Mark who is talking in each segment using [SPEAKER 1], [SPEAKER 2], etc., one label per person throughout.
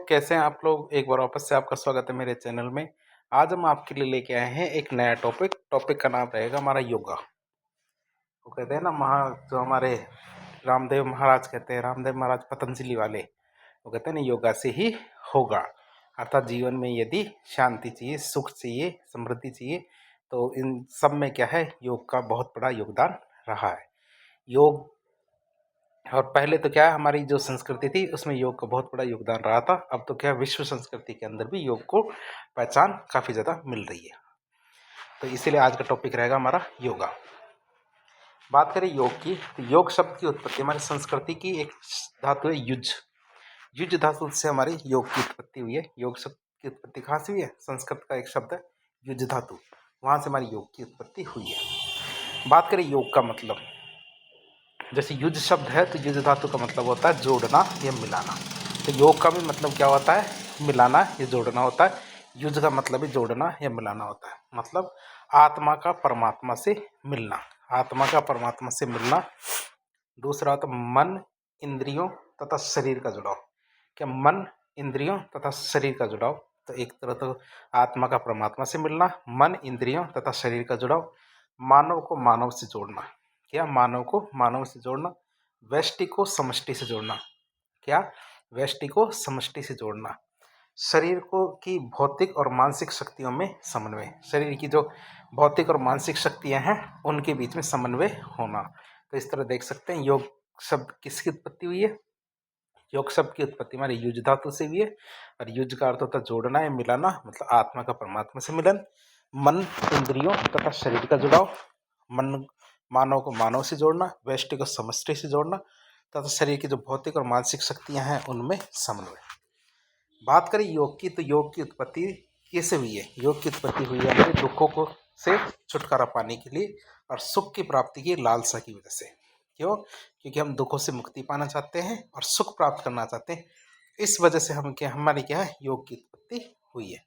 [SPEAKER 1] कैसे हैं आप लोग? एक बार वापस से आपका स्वागत है मेरे चैनल में। आज हम आपके लिए लेके आए हैं एक नया टॉपिक का नाम रहेगा हमारा योगा। वो कहते हैं ना जो हमारे रामदेव महाराज कहते हैं, रामदेव महाराज पतंजलि वाले, वो कहते हैं ना योगा से ही होगा। अर्थात जीवन में यदि शांति चाहिए, सुख चाहिए, समृद्धि चाहिए, तो इन सब में क्या है, योग का बहुत बड़ा योगदान रहा है। योग और पहले तो क्या है, हमारी जो संस्कृति थी उसमें योग का बहुत बड़ा योगदान रहा था। अब तो क्या विश्व संस्कृति के अंदर भी योग को पहचान काफ़ी ज़्यादा मिल रही है। तो इसीलिए आज का टॉपिक रहेगा हमारा योगा। बात करें योग की, तो योग शब्द की उत्पत्ति हमारी संस्कृति की एक धातु है युज। युज धातु से हमारी योग की उत्पत्ति हुई है। योग शब्द की उत्पत्ति कहाँ से हुई है? संस्कृत का एक शब्द है युज धातु, वहाँ से हमारी योग की उत्पत्ति हुई है। बात करें योग का मतलब, जैसे युज शब्द है तो युज धातु का मतलब होता है जोड़ना या मिलाना। तो योग का भी मतलब क्या होता है? मिलाना या जोड़ना होता है। युज का मतलब भी जोड़ना या मिलाना होता है। मतलब आत्मा का परमात्मा से मिलना, आत्मा का परमात्मा से मिलना। दूसरा होता मन, इंद्रियों तथा शरीर का जुड़ाव। क्या मन, इंद्रियों तथा शरीर का जुड़ाव? तो एक तरह तो आत्मा का परमात्मा से मिलना, मन, इंद्रियों तथा शरीर का जुड़ाव, मानव को मानव से जोड़ना। क्या? मानव को मानव से जोड़ना, व्यष्टि को समष्टि से जोड़ना। क्या? व्यष्टि को समष्टि से जोड़ना, शरीर को की भौतिक और मानसिक शक्तियों में समन्वय। शरीर की जो भौतिक और मानसिक शक्तियां हैं उनके बीच में समन्वय होना। तो इस तरह देख सकते हैं योग शब्द किसकी उत्पत्ति हुई है? योग शब्द की उत्पत्ति हमारे युज धातु से हुई है। और युज का अर्थ होता है जोड़ना या मिलाना, मतलब आत्मा का परमात्मा से मिलन, मन, इंद्रियों तथा शरीर का जुड़ाव, मन मानव को मानव से जोड़ना, व्यष्टि को समष्टि से जोड़ना तथा शरीर की जो भौतिक और मानसिक शक्तियां हैं उनमें समन्वय। बात करें योग की, तो योग की उत्पत्ति कैसे हुई है? योग की उत्पत्ति हुई है हमारे दुखों को से छुटकारा पाने के लिए और सुख की प्राप्ति की लालसा की वजह से। क्यों? क्योंकि हम दुखों से मुक्ति पाना चाहते हैं और सुख प्राप्त करना चाहते हैं। इस वजह से हमारी क्या है, योग की उत्पत्ति हुई है।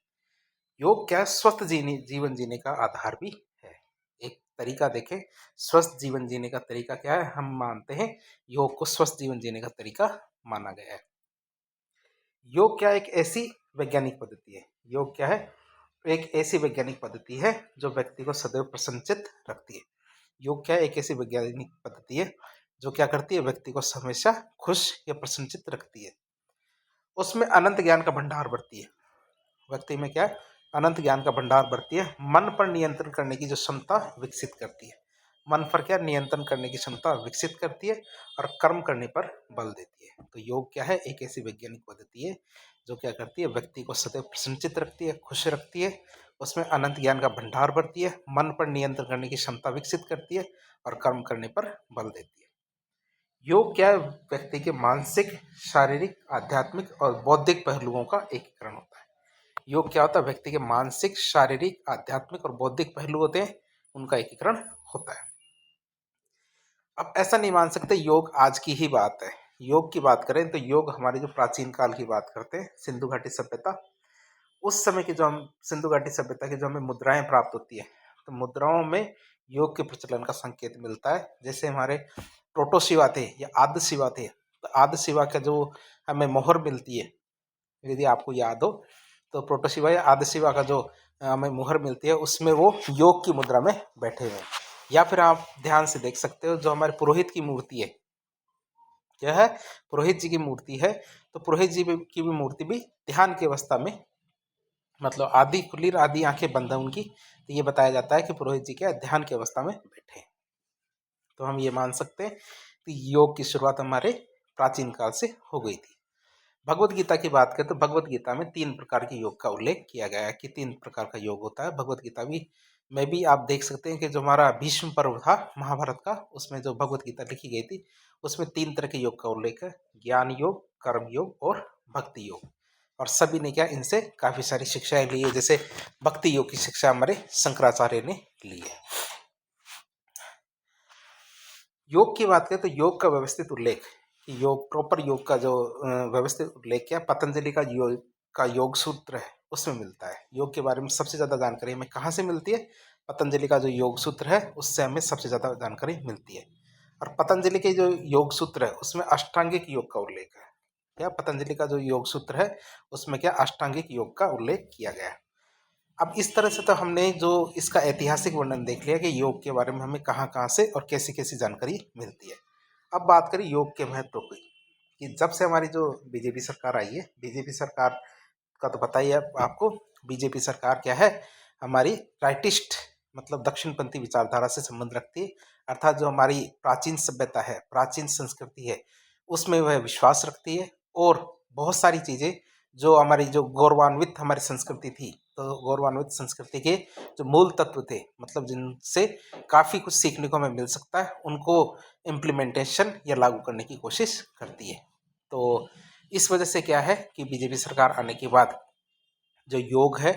[SPEAKER 1] योग क्या है? स्वस्थ जीवन जीने का आधार भी है। एक तरीका देखें, स्वस्थ जीवन जीने का तरीका क्या है? हम मानते हैं योग को स्वस्थ जीवन जीने का तरीका माना गया है। योग क्या? एक ऐसी वैज्ञानिक पद्धति है। योग क्या है? एक ऐसी वैज्ञानिक पद्धति है जो व्यक्ति को सदैव प्रसन्नचित्त रखती है। योग क्या है? एक ऐसी वैज्ञानिक पद्धति है जो क्या करती है? व्यक्ति को हमेशा खुश या प्रसन्नचित्त रखती है। उसमें अनंत ज्ञान का भंडार भरती है। व्यक्ति में क्या है? अनंत ज्ञान का भंडार भरती है। मन पर नियंत्रण करने की जो क्षमता विकसित करती है। मन पर क्या? नियंत्रण करने की क्षमता विकसित करती है और कर्म करने पर बल देती है। तो योग क्या है? एक ऐसी वैज्ञानिक पद्धति है जो क्या करती है? व्यक्ति को सदैव प्रसन्नचित्त रखती है, खुश रखती है। उसमें अनंत ज्ञान का भंडार भरती है, मन पर नियंत्रण करने की क्षमता विकसित करती है और कर्म करने पर बल देती है। योग क्या है? व्यक्ति के मानसिक, शारीरिक, आध्यात्मिक और बौद्धिक पहलुओं का एकीकरण होता है। योग क्या होता है? व्यक्ति के मानसिक, शारीरिक, आध्यात्मिक और बौद्धिक पहलू होते हैं, उनका एकीकरण होता है। अब ऐसा नहीं मान सकते योग आज की ही बात है। योग की बात करें तो योग हमारे जो प्राचीन काल की बात करते हैं, सिंधु घाटी सभ्यता, उस समय की जो हम सिंधु घाटी सभ्यता की जो हमें मुद्राएं प्राप्त होती है, तो मुद्राओं में योग के प्रचलन का संकेत मिलता है। जैसे हमारे प्रोटो शिवा थे या आद्य शिवा थे, तो आद्य शिवा का जो हमें मोहर मिलती है, यदि आपको याद हो, तो प्रोटो शिवा या आद्य शिवा का जो हमें मुहर मिलती है उसमें वो योग की मुद्रा में बैठे हुए हैं। या फिर आप ध्यान से देख सकते हो जो हमारे पुरोहित की मूर्ति है, क्या है? पुरोहित जी की मूर्ति है। तो पुरोहित जी की भी मूर्ति भी ध्यान की अवस्था में, मतलब आधी खुली आधी आंखें बंद है उनकी, तो ये बताया जाता है कि पुरोहित जी क्या ध्यान की अवस्था में बैठे हैं। तो हम ये मान सकते हैं कि योग की शुरुआत हमारे प्राचीन काल से हो गई थी। भगवत गीता की बात करें तो भगवत गीता में 3 प्रकार के योग का उल्लेख किया गया है कि 3 प्रकार का योग होता है। भगवत गीता में भी आप देख सकते हैं कि जो हमारा भीष्म पर्व था महाभारत का, उसमें जो भगवत गीता लिखी गई थी उसमें 3 तरह के योग का उल्लेख है, ज्ञान योग, कर्म योग और भक्ति योग। और सभी ने क्या इनसे काफ़ी सारी शिक्षाएं ली है। जैसे भक्ति योग की शिक्षा हमारे शंकराचार्य ने ली है। योग की बात करें तो योग का व्यवस्थित उल्लेख, योग प्रॉपर योग का जो व्यवस्थित उल्लेख क्या पतंजलि का योग सूत्र है उसमें मिलता है। योग के बारे में सबसे ज़्यादा जानकारी हमें कहाँ से मिलती है? पतंजलि का जो योग सूत्र है उससे हमें सबसे ज़्यादा जानकारी मिलती है। और पतंजलि के जो योग सूत्र है उसमें अष्टांगिक योग का उल्लेख है। क्या पतंजलि का जो योग सूत्र है उसमें क्या अष्टांगिक योग का उल्लेख किया गया है। अब इस तरह से तो हमने जो इसका ऐतिहासिक वर्णन देख लिया कि योग के बारे में हमें कहाँ कहाँ से और कैसी कैसी जानकारी मिलती है। अब बात करें योग के महत्व की, कि जब से हमारी जो बीजेपी सरकार आई है, बीजेपी सरकार का तो पता ही है आपको, बीजेपी सरकार क्या है, हमारी राइटिस्ट मतलब दक्षिणपंथी विचारधारा से संबंध रखती है। अर्थात जो हमारी प्राचीन सभ्यता है, प्राचीन संस्कृति है, उसमें वह विश्वास रखती है। और बहुत सारी चीज़ें जो हमारी जो गौरवान्वित हमारी संस्कृति थी, तो गौरवान्वित संस्कृति के जो मूल तत्व थे, मतलब जिनसे काफ़ी कुछ सीखने को हमें मिल सकता है, उनको इम्प्लीमेंटेशन या लागू करने की कोशिश करती है। तो इस वजह से क्या है कि बीजेपी सरकार आने के बाद जो योग है,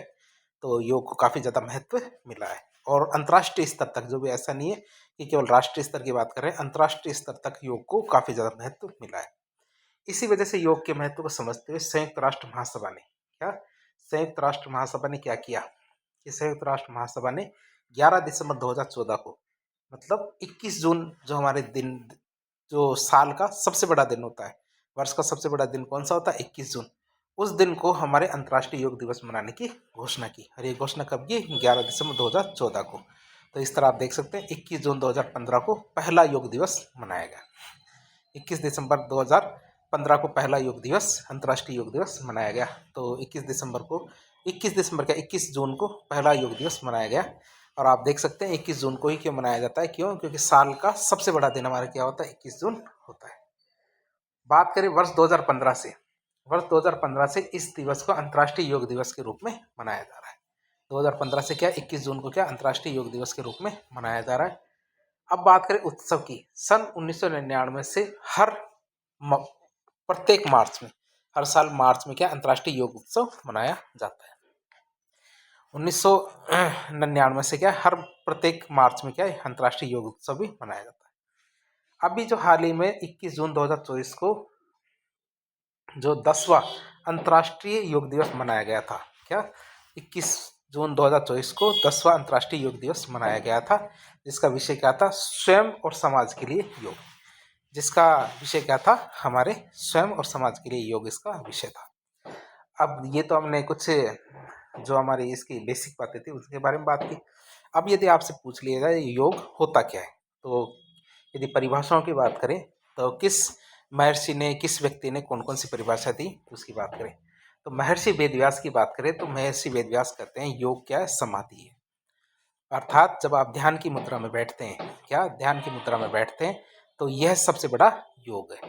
[SPEAKER 1] तो योग को काफ़ी ज़्यादा महत्व मिला है। और अंतर्राष्ट्रीय स्तर तक, जो भी ऐसा नहीं है कि केवल राष्ट्रीय स्तर की बात कर रहे हैं, अंतर्राष्ट्रीय स्तर तक योग को काफ़ी ज़्यादा महत्व मिला है। इसी वजह से योग के महत्व को समझते हुए संयुक्त राष्ट्र महासभा ने क्या, संयुक्त राष्ट्र महासभा ने क्या किया कि संयुक्त राष्ट्र महासभा ने 11 दिसंबर 2014 को, मतलब 21 जून जो हमारे दिन, जो साल का सबसे बड़ा दिन होता है, वर्ष का सबसे बड़ा दिन कौन सा होता है, 21 जून, उस दिन को हमारे अंतर्राष्ट्रीय योग दिवस मनाने की घोषणा की। और ये घोषणा कब की, 11 दिसंबर 2014 को। तो इस तरह आप देख सकते हैं 21 जून 2015 को पहला योग दिवस मनाया गया। 21 दिसंबर 2015 को पहला योग दिवस, अंतर्राष्ट्रीय योग दिवस मनाया गया। तो 21 जून को पहला योग दिवस मनाया गया। और आप देख सकते हैं 21 जून को ही क्यों मनाया जाता है, क्यों, क्योंकि साल का सबसे बड़ा दिन हमारा क्या होता है, 21 जून होता है। बात करें वर्ष 2015 से, वर्ष 2015 से इस दिवस को अंतर्राष्ट्रीय योग दिवस के रूप में मनाया जा रहा है। 2015 से क्या, 21 जून को क्या अंतर्राष्ट्रीय योग दिवस के रूप में मनाया जा रहा है। अब बात करें उत्सव की, सन 1999 से प्रत्येक मार्च में, हर साल मार्च में क्या अंतर्राष्ट्रीय योग उत्सव मनाया जाता है। 1999 से क्या हर प्रत्येक मार्च में क्या अंतर्राष्ट्रीय योग उत्सव भी मनाया जाता है। अभी जो हाल ही में 21 जून 2024 को जो 10वां अंतर्राष्ट्रीय योग दिवस मनाया गया था, क्या 21 जून 2024 को 10वां अंतर्राष्ट्रीय योग दिवस मनाया गया था, जिसका विषय क्या था, स्वयं और समाज के लिए योग। जिसका विषय क्या था, हमारे स्वयं और समाज के लिए योग इसका विषय था। अब ये तो हमने कुछ जो हमारी इसकी बेसिक बातें थी उसके बारे में बात की। अब यदि आपसे पूछ लिया जाए योग होता क्या है, तो यदि परिभाषाओं की बात करें तो किस महर्षि ने, किस व्यक्ति ने कौन कौन सी परिभाषा दी, उसकी बात करें तो महर्षि वेदव्यास की बात करें तो महर्षि वेदव्यास कहते हैं योग क्या है, समाधि है। अर्थात जब आप ध्यान की मुद्रा में बैठते हैं, क्या ध्यान की मुद्रा में बैठते हैं, तो यह सबसे बड़ा योग है।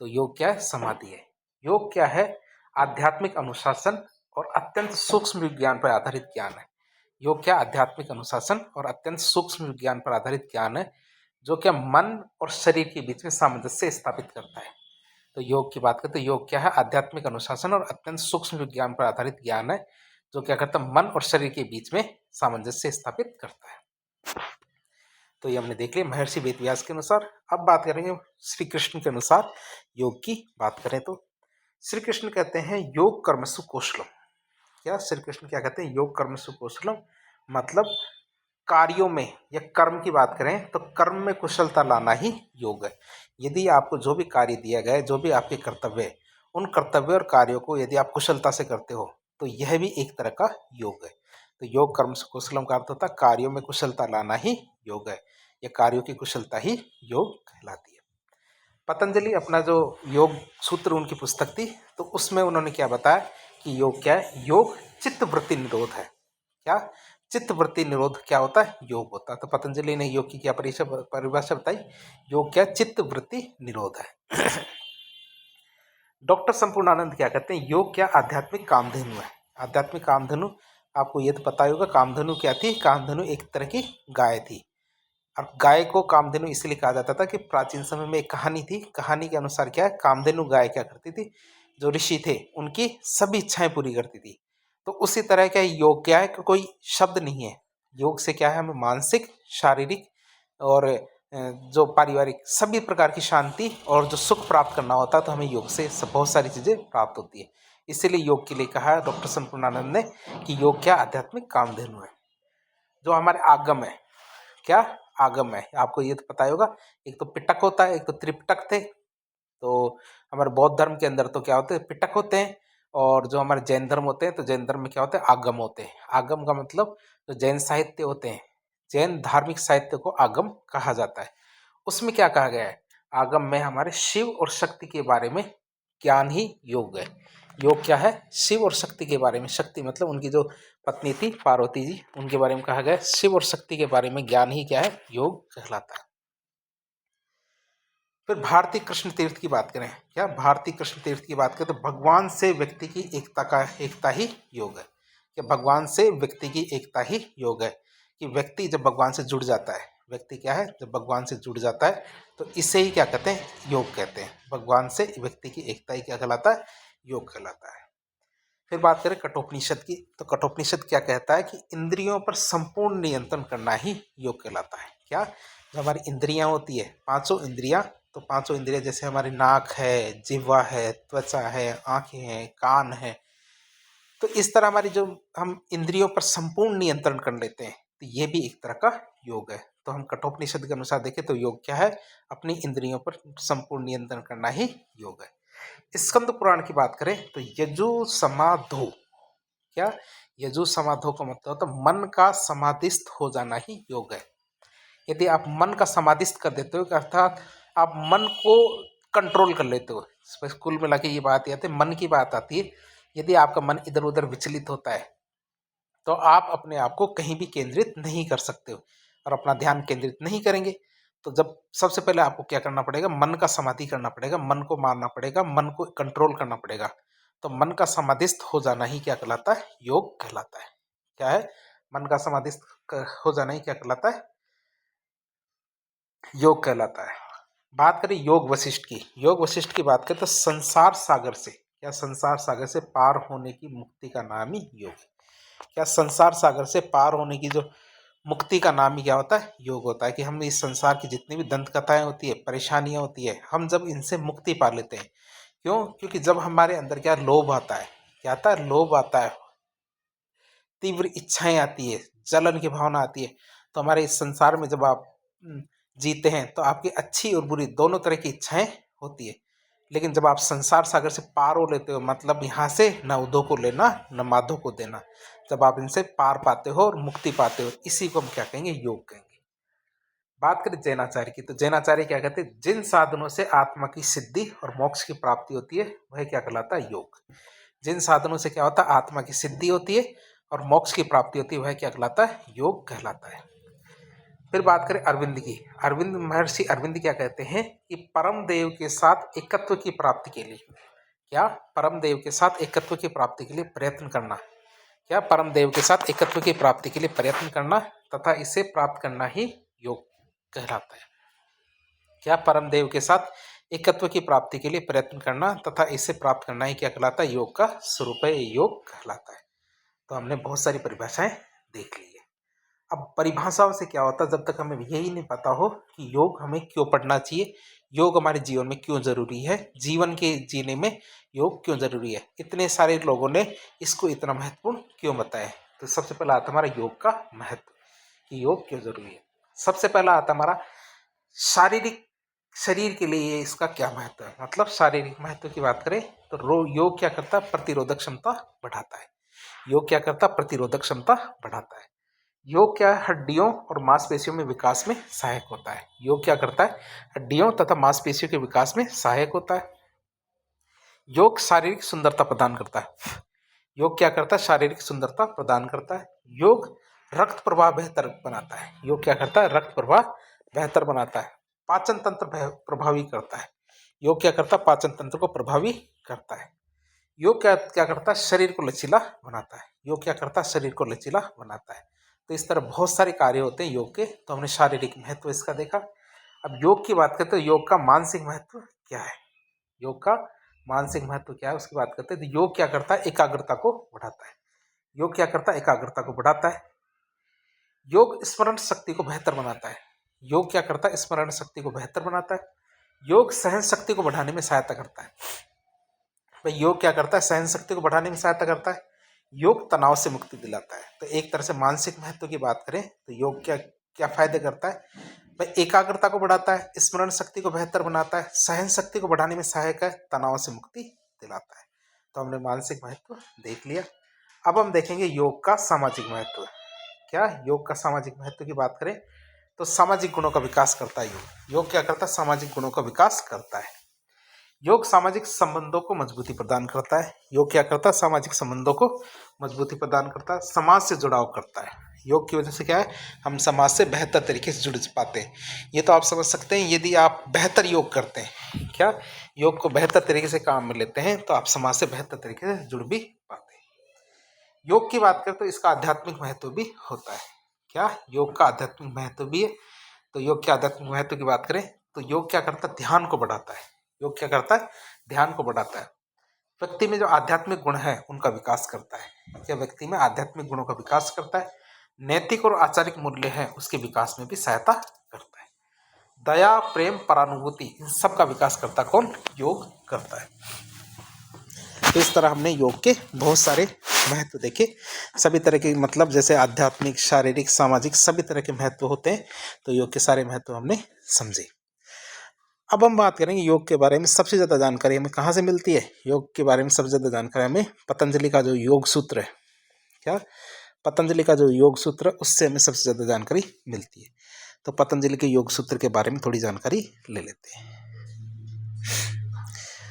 [SPEAKER 1] तो योग क्या है, समाधि है। योग क्या है, आध्यात्मिक अनुशासन और अत्यंत सूक्ष्म विज्ञान पर आधारित ज्ञान है। योग क्या, आध्यात्मिक अनुशासन और अत्यंत सूक्ष्म विज्ञान पर आधारित ज्ञान है, जो क्या मन और शरीर के बीच में सामंजस्य स्थापित करता है। तो योग की बात करें तो योग क्या है, आध्यात्मिक अनुशासन और अत्यंत सूक्ष्म विज्ञान पर आधारित ज्ञान है, जो क्या करता है, मन और शरीर के बीच में सामंजस्य स्थापित करता है। तो ये हमने देख लिया महर्षि वेदव्यास के अनुसार। अब बात करेंगे श्री कृष्ण के अनुसार योग की बात करें तो श्री कृष्ण कहते हैं योग कर्मसु कौशलम। क्या श्री कृष्ण क्या कहते हैं, योग कर्मसु कौशलम, मतलब कार्यों में या कर्म की बात करें तो कर्म में कुशलता लाना ही योग है। यदि आपको जो भी कार्य दिया गया है, जो भी आपके कर्तव्य है, उन कर्तव्य और कार्यों को यदि आप कुशलता से करते हो तो यह भी एक तरह का योग है। तो योग कर्म से कुशलम का अर्थ होता है कार्यों में कुशलता लाना ही योग है, या कार्यों की कुशलता ही योग कहलाती है। पतंजलि अपना जो योग सूत्र उनकी पुस्तक थी, तो उसमें उन्होंने क्या बताया कि योग क्या है, योग चित्त वृत्ति निरोध है। क्या, चित्त वृत्ति निरोध क्या होता है, योग होता है। तो पतंजलि ने योग की क्या परिभाषा बताई, योग क्या, चित्त वृत्ति निरोध है। डॉक्टर संपूर्णानंद क्या कहते हैं, योग क्या, आध्यात्मिक कामधेनु है। आध्यात्मिक कामधेनु, आपको ये तो पता ही होगा कामधेनु क्या थी, कामधेनु एक तरह की गाय थी। और गाय को कामधेनु इसलिए कहा जाता था कि प्राचीन समय में एक कहानी थी, कहानी के अनुसार क्या है, कामधेनु गाय क्या करती थी, जो ऋषि थे उनकी सभी इच्छाएं पूरी करती थी। तो उसी तरह का योग क्या है कि कोई शब्द नहीं है, योग से क्या है, हमें मानसिक, शारीरिक और जो पारिवारिक सभी प्रकार की शांति और जो सुख प्राप्त करना होता है, तो हमें योग से बहुत सारी चीज़ें प्राप्त होती है। इसीलिए योग के लिए कहा है डॉक्टर संपूर्णानंद ने कि योग क्या, आध्यात्मिक कामधेनु है। जो हमारे आगम है, क्या, आगम है, आपको ये तो पता ही होगा, एक तो पिटक होता है, एक तो त्रिपिटक थे, तो हमारे बौद्ध धर्म के अंदर तो क्या होते हैं, पिटक होते हैं, और जो हमारे जैन धर्म होते हैं तो जैन धर्म में क्या होते हैं, आगम होते हैं। आगम का मतलब जो जैन साहित्य होते हैं, जैन धार्मिक साहित्य को आगम कहा जाता है। उसमें क्या कहा गया है, आगम में हमारे शिव और शक्ति के बारे में ज्ञान ही योग है। योग क्या है, शिव और शक्ति के बारे में, शक्ति मतलब उनकी जो पत्नी थी पार्वती जी, उनके बारे में कहा गया है। शिव और शक्ति के बारे में ज्ञान ही क्या है, योग कहलाता है। फिर भारतीय कृष्ण तीर्थ की बात करें, क्या भारतीय कृष्ण तीर्थ की बात करें तो भगवान से व्यक्ति की एकता ही योग है। कि भगवान से व्यक्ति की एकता ही योग है, कि व्यक्ति जब भगवान से जुड़ जाता है, व्यक्ति क्या है, जब भगवान से जुड़ जाता है तो इसे ही क्या कहते हैं, योग कहते हैं। भगवान से व्यक्ति की एकता ही क्या कहलाता है, योग कहलाता है। फिर बात करें कठोपनिषद की, तो कठोपनिषद क्या कहता है कि इंद्रियों पर संपूर्ण नियंत्रण करना ही योग कहलाता है। क्या, जो हमारी इंद्रियां होती है, पांचों इंद्रियां, तो पांचों इंद्रियां जैसे हमारी नाक है, जिह्वा है, त्वचा है, आंखें हैं, कान है, तो इस तरह हमारी जो हम इंद्रियों पर संपूर्ण नियंत्रण कर लेते हैं, तो ये भी एक तरह का योग है। तो हम कठोपनिषद के अनुसार देखें तो योग क्या है, अपनी इंद्रियों पर संपूर्ण नियंत्रण करना ही योग है। स्कंद पुराण की बात करें तो यजु समाधो, क्या, यजु समाधो का मतलब होता है मन का समाधिस्थ हो जाना ही योग है। यदि आप मन का समाधिस्थ कर देते हो, अर्थात आप मन को कंट्रोल कर लेते हो, स्कूल में लगे ये बात आती है, मन की बात आती है। यदि आपका मन इधर उधर विचलित होता है तो आप अपने आप को कहीं भी केंद्रित नहीं कर सकते हो और अपना ध्यान केंद्रित नहीं करेंगे। तो जब सबसे पहले आपको क्या करना पड़ेगा, मन का समाधि करना पड़ेगा, मन को मारना पड़ेगा, मन को कंट्रोल करना पड़ेगा। तो मन का समाधिस्थ हो जाना ही क्या कहलाता है, योग कहलाता है। क्या है, मन का समाधिस्थ हो जाना ही क्या कहलाता है, योग कहलाता है। बात करें योग वशिष्ठ की, योग वशिष्ठ की बात करें तो संसार सागर से, क्या, संसार सागर से पार होने की मुक्ति का नाम ही योग है। क्या, संसार सागर से पार होने की जो मुक्ति का नाम ही क्या होता है, योग होता है। कि हम इस संसार की जितनी भी दंत कथाएं होती है, परेशानियां होती है, हम जब इनसे मुक्ति पा लेते हैं, क्यों, क्योंकि जब हमारे अंदर क्या लोभ आता है, क्या आता है, लोभ आता है, तीव्र इच्छाएं आती है, जलन की भावना आती है, तो हमारे इस संसार में जब आप जीते हैं तो आपकी अच्छी और बुरी दोनों तरह की इच्छाएं होती है। लेकिन जब आप संसार सागर से पार हो लेते हो, मतलब यहाँ से न उदो को लेना न माधो को देना, जब आप इनसे पार पाते हो और मुक्ति पाते हो, इसी को हम क्या कहेंगे, योग कहेंगे। बात करें जैनाचार्य की, तो जैनाचार्य क्या कहते हैं, जिन साधनों से आत्मा की सिद्धि और मोक्ष की प्राप्ति होती है वह क्या कहलाता है, योग। जिन साधनों से क्या होता है, आत्मा की सिद्धि होती है और मोक्ष की प्राप्ति होती है, वह क्या कहलाता है, योग कहलाता है। फिर बात करें अरविंद की, अरविंद, महर्षि अरविंद क्या कहते हैं कि परम देव के साथ एकत्व की प्राप्ति के लिए, क्या, परम देव के साथ एकत्व की प्राप्ति के लिए प्रयत्न करना, क्या, परम देव के साथ एकत्व की प्राप्ति के लिए प्रयत्न करना तथा इसे प्राप्त करना ही योग कहलाता है। क्या, परम देव के साथ एकत्व की प्राप्ति के लिए प्रयत्न करना तथा इसे प्राप्त करना ही क्या कहलाता है, योग का स्वरूप है, योग कहलाता है। तो हमने बहुत सारी परिभाषाएं देख ली है। अब परिभाषाओं से क्या होता है, जब तक हमें यही नहीं पता हो कि योग हमें क्यों पढ़ना चाहिए, योग हमारे जीवन में क्यों जरूरी है, जीवन के जीने में योग क्यों जरूरी है, इतने सारे लोगों ने इसको इतना महत्वपूर्ण क्यों बताया, तो सबसे पहला आता हमारा योग का महत्व, कि योग क्यों जरूरी है। सबसे पहला आता हमारा शारीरिक, शरीर के लिए इसका क्या महत्व है, मतलब शारीरिक महत्व की बात करें तो योग क्या करता है, प्रतिरोधक क्षमता बढ़ाता है। योग क्या करता है, प्रतिरोधक क्षमता बढ़ाता है। योग क्या है, हड्डियों और मांसपेशियों में विकास में सहायक होता है। योग क्या करता है, हड्डियों तथा मांसपेशियों के विकास में सहायक होता है। योग शारीरिक सुंदरता प्रदान करता है। योग क्या करता है, शारीरिक सुंदरता प्रदान करता है। योग रक्त प्रवाह बेहतर बनाता है। योग क्या करता है, रक्त प्रवाह बेहतर बनाता है। पाचन तंत्र प्रभावी करता है। योग क्या करता है, पाचन तंत्र को प्रभावी करता है। योग क्या क्या करता है, शरीर को लचीला बनाता है। योग क्या करता है, शरीर को लचीला बनाता है। तो इस तरह बहुत सारे कार्य होते हैं योग के। तो हमने शारीरिक महत्व इसका देखा। अब योग की बात करते हैं, योग का मानसिक महत्व क्या है, योग का मानसिक महत्व क्या है उसकी बात करते हैं। तो योग क्या करता है, एकाग्रता को बढ़ाता है। योग क्या करता है, एकाग्रता को बढ़ाता है। योग स्मरण शक्ति को बेहतर बनाता है। योग क्या करता है, स्मरण शक्ति को बेहतर बनाता है। योग सहन शक्ति को बढ़ाने में सहायता करता है। भाई योग क्या करता है, सहन शक्ति को बढ़ाने में सहायता करता है। योग तनाव से मुक्ति दिलाता है। तो एक तरह से मानसिक महत्व की बात करें तो योग क्या क्या फायदे करता है, वह एकाग्रता को बढ़ाता है, स्मरण शक्ति को बेहतर बनाता है, सहन शक्ति को बढ़ाने में सहायक है, तनाव से मुक्ति दिलाता है। तो हमने मानसिक महत्व देख लिया। अब हम देखेंगे योग का सामाजिक महत्व। क्या योग का सामाजिक महत्व की बात करें तो सामाजिक गुणों का विकास करता है योग। योग क्या करता है? सामाजिक गुणों का विकास करता है। योग सामाजिक संबंधों को मजबूती प्रदान करता है। योग क्या करता है? सामाजिक संबंधों को मजबूती प्रदान करता है, समाज से जुड़ाव करता है। योग की वजह से क्या है? हम समाज से बेहतर तरीके से जुड़ पाते हैं। ये तो आप समझ सकते हैं, यदि आप बेहतर योग करते हैं, क्या योग को बेहतर तरीके से काम में लेते हैं, तो आप समाज से बेहतर तरीके से जुड़ भी पाते हैं। योग की बात करें तो इसका आध्यात्मिक महत्व भी होता है। क्या योग का आध्यात्मिक महत्व भी है? तो योग के आध्यात्मिक महत्व की बात करें तो योग क्या करता है? ध्यान को बढ़ाता है। योग क्या करता है? ध्यान को बढ़ाता है। व्यक्ति में जो आध्यात्मिक गुण है उनका विकास करता है। क्या व्यक्ति में आध्यात्मिक गुणों का विकास करता है? नैतिक और आचारिक मूल्य है उसके विकास में भी सहायता करता है। दया, प्रेम, परानुभूति, इन सब का विकास करता कौन? योग करता है। तो इस तरह हमने योग के बहुत सारे महत्व देखे। सभी तरह के मतलब जैसे आध्यात्मिक, शारीरिक, सामाजिक सभी तरह के महत्व होते हैं। तो योग के सारे महत्व हमने समझे। अब हम बात करेंगे योग के बारे में। सबसे ज़्यादा जानकारी हमें कहाँ से मिलती है? योग के बारे में सबसे ज़्यादा जानकारी हमें पतंजलि का जो योग सूत्र है, क्या पतंजलि का जो योग सूत्र है उससे हमें सबसे ज़्यादा जानकारी मिलती है। तो पतंजलि के योग सूत्र के बारे में थोड़ी जानकारी ले लेते हैं।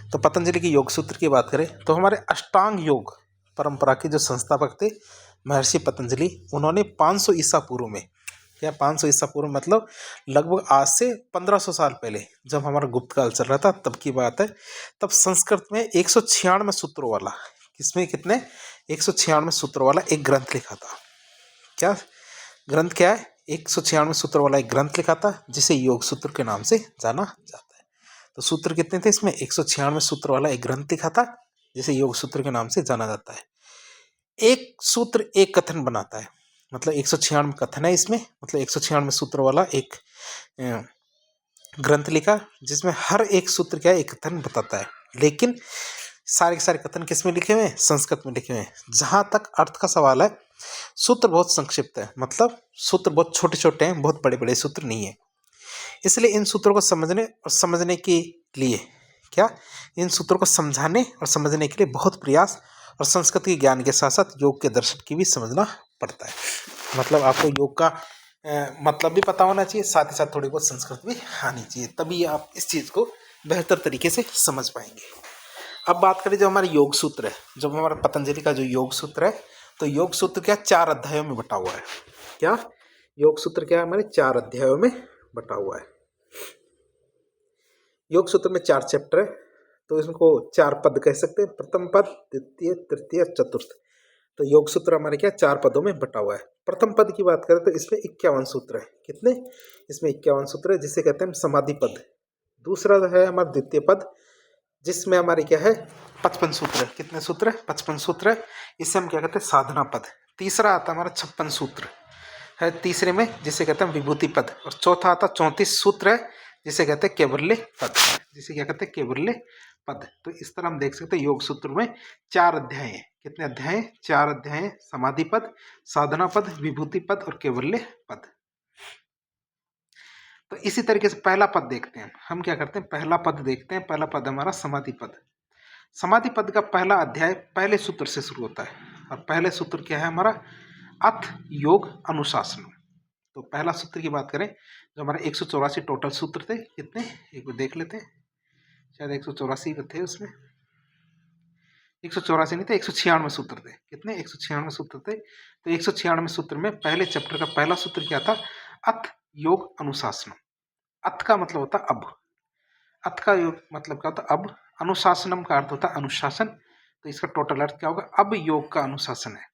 [SPEAKER 1] तो पतंजलि के योग सूत्र की बात करें तो हमारे अष्टांग योग परंपरा के जो संस्थापक थे महर्षि पतंजलि, उन्होंने 500 ईसा पूर्व में, क्या 500 ईसा पूर्व मतलब लगभग आज से 1500 साल पहले जब हमारा गुप्त काल चल रहा था तब की बात है, तब संस्कृत में 196 सूत्रों वाला, किसमें कितने 196 सूत्रों वाला एक ग्रंथ लिखा था। क्या ग्रंथ क्या है? 196 सूत्रों वाला एक ग्रंथ लिखा था जिसे योग सूत्र के नाम से जाना जाता है। तो सूत्र कितने थे इसमें? 196 सूत्र वाला एक ग्रंथ लिखा था जिसे योग सूत्र के नाम से जाना जाता है। एक सूत्र एक कथन बनाता है, मतलब 196 कथन है इसमें, मतलब 196 सूत्र वाला एक ग्रंथ लिखा जिसमें हर एक सूत्र क्या है? एक कथन बताता है। लेकिन सारे के सारे कथन किस में लिखे हुए हैं? संस्कृत में लिखे हुए हैं। जहाँ तक अर्थ का सवाल है, सूत्र बहुत संक्षिप्त है, मतलब सूत्र बहुत छोटे छोटे हैं, बहुत बड़े बड़े सूत्र नहीं है। इसलिए इन सूत्रों को समझने और समझने के लिए क्या इन सूत्रों को समझाने और समझने के लिए बहुत प्रयास और संस्कृत के ज्ञान के साथ साथ योग के दर्शन की भी समझना पड़ता है। मतलब आपको योग का मतलब भी पता होना चाहिए, साथ ही साथ थोड़ी बहुत संस्कृत भी आनी चाहिए, तभी आप इस चीज़ को बेहतर तरीके से समझ पाएंगे। अब बात करें जो हमारे योग सूत्र है, जब हमारा पतंजलि का जो योग सूत्र है, तो योग सूत्र क्या 4 अध्यायों में बटा हुआ है। क्या योग सूत्र क्या है? हमारे 4 अध्यायों में बटा हुआ है। योग सूत्र में 4 चैप्टर है, तो इसको 4 पद कह सकते हैं, प्रथम पद, द्वितीय, तृतीय, चतुर्थ। तो योग सूत्र हमारे क्या 4 पदों में बटा हुआ है। प्रथम पद की बात करें तो इसमें 51 सूत्र है। कितने? इसमें 51 सूत्र है, जिसे कहते हैं समाधि पद। दूसरा है हमारा द्वितीय पद, जिसमें हमारे क्या है 55 सूत्र है। कितने सूत्र है? 55 सूत्र है। इससे हम क्या कहते हैं? साधना पद। तीसरा आता है हमारा 56 सूत्र है तीसरे में, जिसे कहते हैं विभूति पद। और चौथा आता 34 सूत्र है, जिसे कहते हैं कैवल्य पद, जिसे क्या कहते हैं? कैवल्य पद। तो इस तरह हम देख सकते हैं योग सूत्र में 4 अध्याय हैं। कितने अध्याय हैं? 4 अध्याय हैं। समाधि पद, साधना पद, विभूति पद और कैवल्य पद। तो इसी तरीके से पहला पद देखते हैं। हम क्या करते हैं? पहला पद देखते हैं। पहला पद हमारा समाधि पद। समाधि पद का पहला अध्याय पहले सूत्र से शुरू होता है, और पहले सूत्र क्या है हमारा? अथ योग अनुशासन। तो पहला सूत्र की बात करें, जो हमारे 184 टोटल सूत्र थे, कितने एक बार देख लेते हैं, शायद 184 थे, उसमें 184 नहीं थे, 196 सूत्र थे। कितने? 196 सूत्र थे। तो 196 सूत्र में पहले चैप्टर का पहला सूत्र क्या था? अथ योग अनुशासन। अथ का मतलब होता अब, अथ का योग मतलब क्या होता? अब। अनुशासनम का अर्थ होता है अनुशासन। तो इसका टोटल अर्थ क्या होगा? अब योग का अनुशासन है।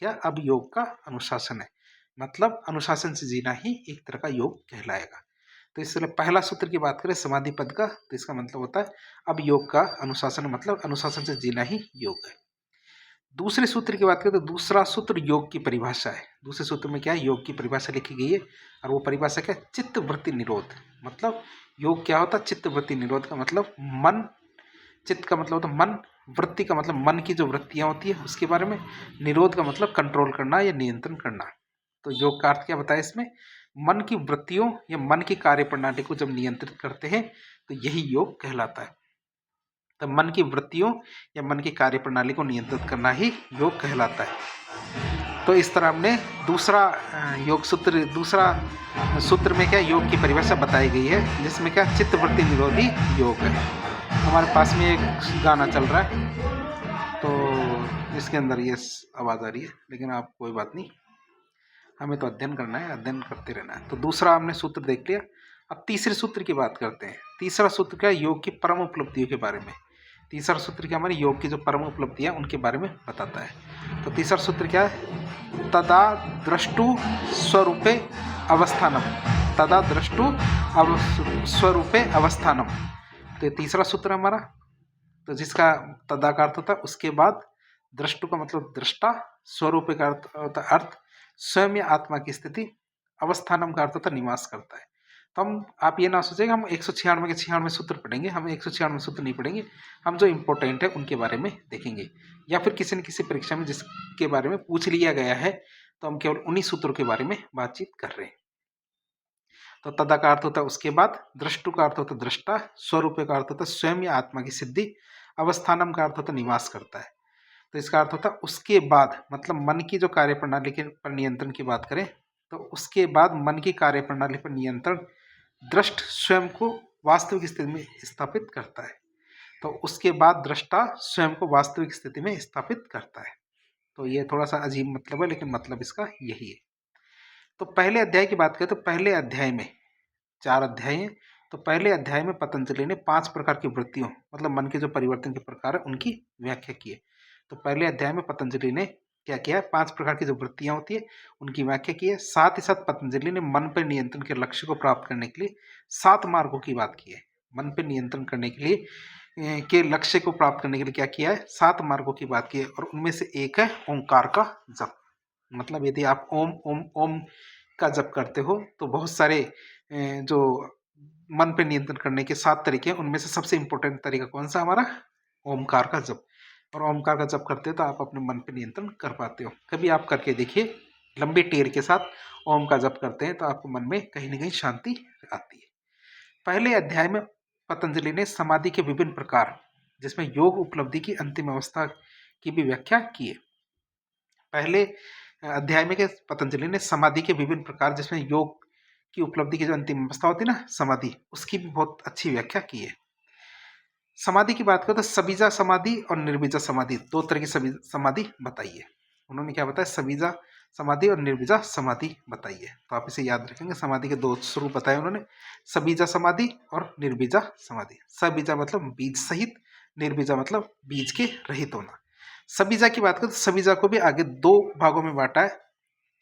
[SPEAKER 1] क्या? अब योग का अनुशासन है, मतलब अनुशासन से जीना ही एक तरह का योग कहलाएगा। तो इसलिए पहला सूत्र की बात करें समाधि पद का, तो इसका मतलब होता है अब योग का अनुशासन, मतलब अनुशासन से जीना ही योग है। दूसरे सूत्र की बात करें तो दूसरा सूत्र योग की परिभाषा है। दूसरे सूत्र में क्या है? योग की परिभाषा लिखी गई है, और वो परिभाषा क्या है? चित्त वृत्ति निरोध। मतलब योग क्या होता है? चित्त वृत्ति निरोध का मतलब मन, चित्त का मतलब होता है मन, वृत्ति का मतलब मन की जो वृत्तियां होती है उसके बारे में, निरोध का मतलब कंट्रोल करना या नियंत्रण करना। तो योग का अर्थ क्या बताया इसमें? मन की वृत्तियों या मन की कार्य प्रणाली को जब नियंत्रित करते हैं तो यही योग कहलाता है। तो मन की वृत्तियों या मन की कार्य प्रणाली को नियंत्रित करना ही योग कहलाता है। तो इस तरह हमने दूसरा दूसरा सूत्र में क्या योग की परिभाषा बताई गई है, जिसमें क्या चित्तवृत्ति निरोधी योग है। हमारे पास में एक गाना चल रहा है तो इसके अंदर ये आवाज़ आ रही है, लेकिन आप कोई बात नहीं, हमें तो अध्ययन करना है, अध्ययन करते रहना है। तो दूसरा हमने सूत्र देख लिया। अब तीसरे सूत्र की बात करते हैं। तीसरा सूत्र क्या योग की परम उपलब्धियों के बारे में। तीसरा सूत्र क्या हमारे योग की जो परम उपलब्धियां उनके बारे में बताता है। तो तीसरा सूत्र क्या है, तदा द्रष्टु स्वरूपे अवस्थानम। तदा द्रष्टु स्वरूपे अवस्थानम, तो ये तीसरा सूत्र हमारा। तो जिसका तदा का अर्थ होता है उसके बाद, द्रष्टु का मतलब दृष्टा, स्वरूप का अर्थ होता है अर्थ, स्वयं या आत्मा की स्थिति, अवस्थानम का अर्थ होता है निवास करता है। तो हम आप ये ना सोचेगा हम 196 के 96 सूत्र पढ़ेंगे, हम 196 सूत्र नहीं पढ़ेंगे, हम जो इम्पोर्टेंट है उनके बारे में देखेंगे, या फिर किसी न किसी परीक्षा में जिसके बारे में पूछ लिया गया है तो हम केवल उन्हीं सूत्रों के बारे में बातचीत कर रहे हैं। तो तदा का अर्थ होता है उसके बाद, दृष्टु का अर्थ होता है दृष्टा, स्वरूप का अर्थ होता है स्वयं या आत्मा की सिद्धि, अवस्थानम का अर्थ होता है निवास करता है। तो इसका अर्थ होता है उसके बाद, मतलब मन की जो कार्य प्रणाली के पर नियंत्रण की बात करें तो उसके बाद मन की कार्य प्रणाली पर नियंत्रण दृष्ट स्वयं को वास्तविक स्थिति में स्थापित करता है। तो उसके बाद दृष्टा स्वयं को वास्तविक स्थिति में स्थापित करता है। तो ये थोड़ा सा अजीब मतलब है, लेकिन मतलब इसका यही है। तो पहले अध्याय की बात करें तो पहले अध्याय में 4 अध्याय हैं। तो पहले अध्याय में पतंजलि ने 5 प्रकार की वृत्तियों, मतलब मन के जो परिवर्तन के प्रकार है उनकी व्याख्या की है। तो पहले अध्याय में पतंजलि ने क्या किया है, 5 प्रकार की जो वृत्तियां होती है उनकी व्याख्या की है। साथ ही साथ पतंजलि ने मन पर नियंत्रण के लक्ष्य को प्राप्त करने के लिए 7 मार्गों की बात की है। मन पर नियंत्रण करने के लिए के लक्ष्य को प्राप्त करने के लिए क्या किया है, 7 मार्गों की बात की है। और उनमें से एक है ओंकार का जप। मतलब यदि आप ओम ओम ओम का जप करते हो तो बहुत सारे जो मन पे नियंत्रण करने के 7 तरीके हैं, उनमें से सबसे इंपॉर्टेंट तरीका कौन सा हमारा, ओमकार का जप। और ओमकार का जप करते हो तो आप अपने मन पे नियंत्रण कर पाते हो। कभी आप करके देखिए, लंबी टेर के साथ ओम का जप करते हैं तो आपको मन में कहीं ना कहीं शांति आती है। पहले अध्याय में पतंजलि ने समाधि के विभिन्न प्रकार, जिसमें योग उपलब्धि की अंतिम अवस्था की भी व्याख्या की है। पहले अध्याय में पतंजलि ने समाधि के विभिन्न प्रकार, जिसमें योग की उपलब्धि की जो अंतिम अवस्था होती है ना समाधि, उसकी भी बहुत अच्छी व्याख्या की है। समाधि की बात करें तो सबीजा समाधि और निर्बीजा समाधि, 2 तरह की समाधि बताइए। उन्होंने क्या बताया, सबीजा समाधि और निर्बीजा समाधि बताइए। तो आप इसे याद रखेंगे, समाधि के 2 स्वरूप बताए उन्होंने, सबीजा समाधि और निर्बीजा समाधि। सबीजा मतलब बीज सहित, निर्बीजा मतलब बीज के रहित होना। सबीजा की बात करें तो सबीजा को भी आगे 2 भागों में बांटा है,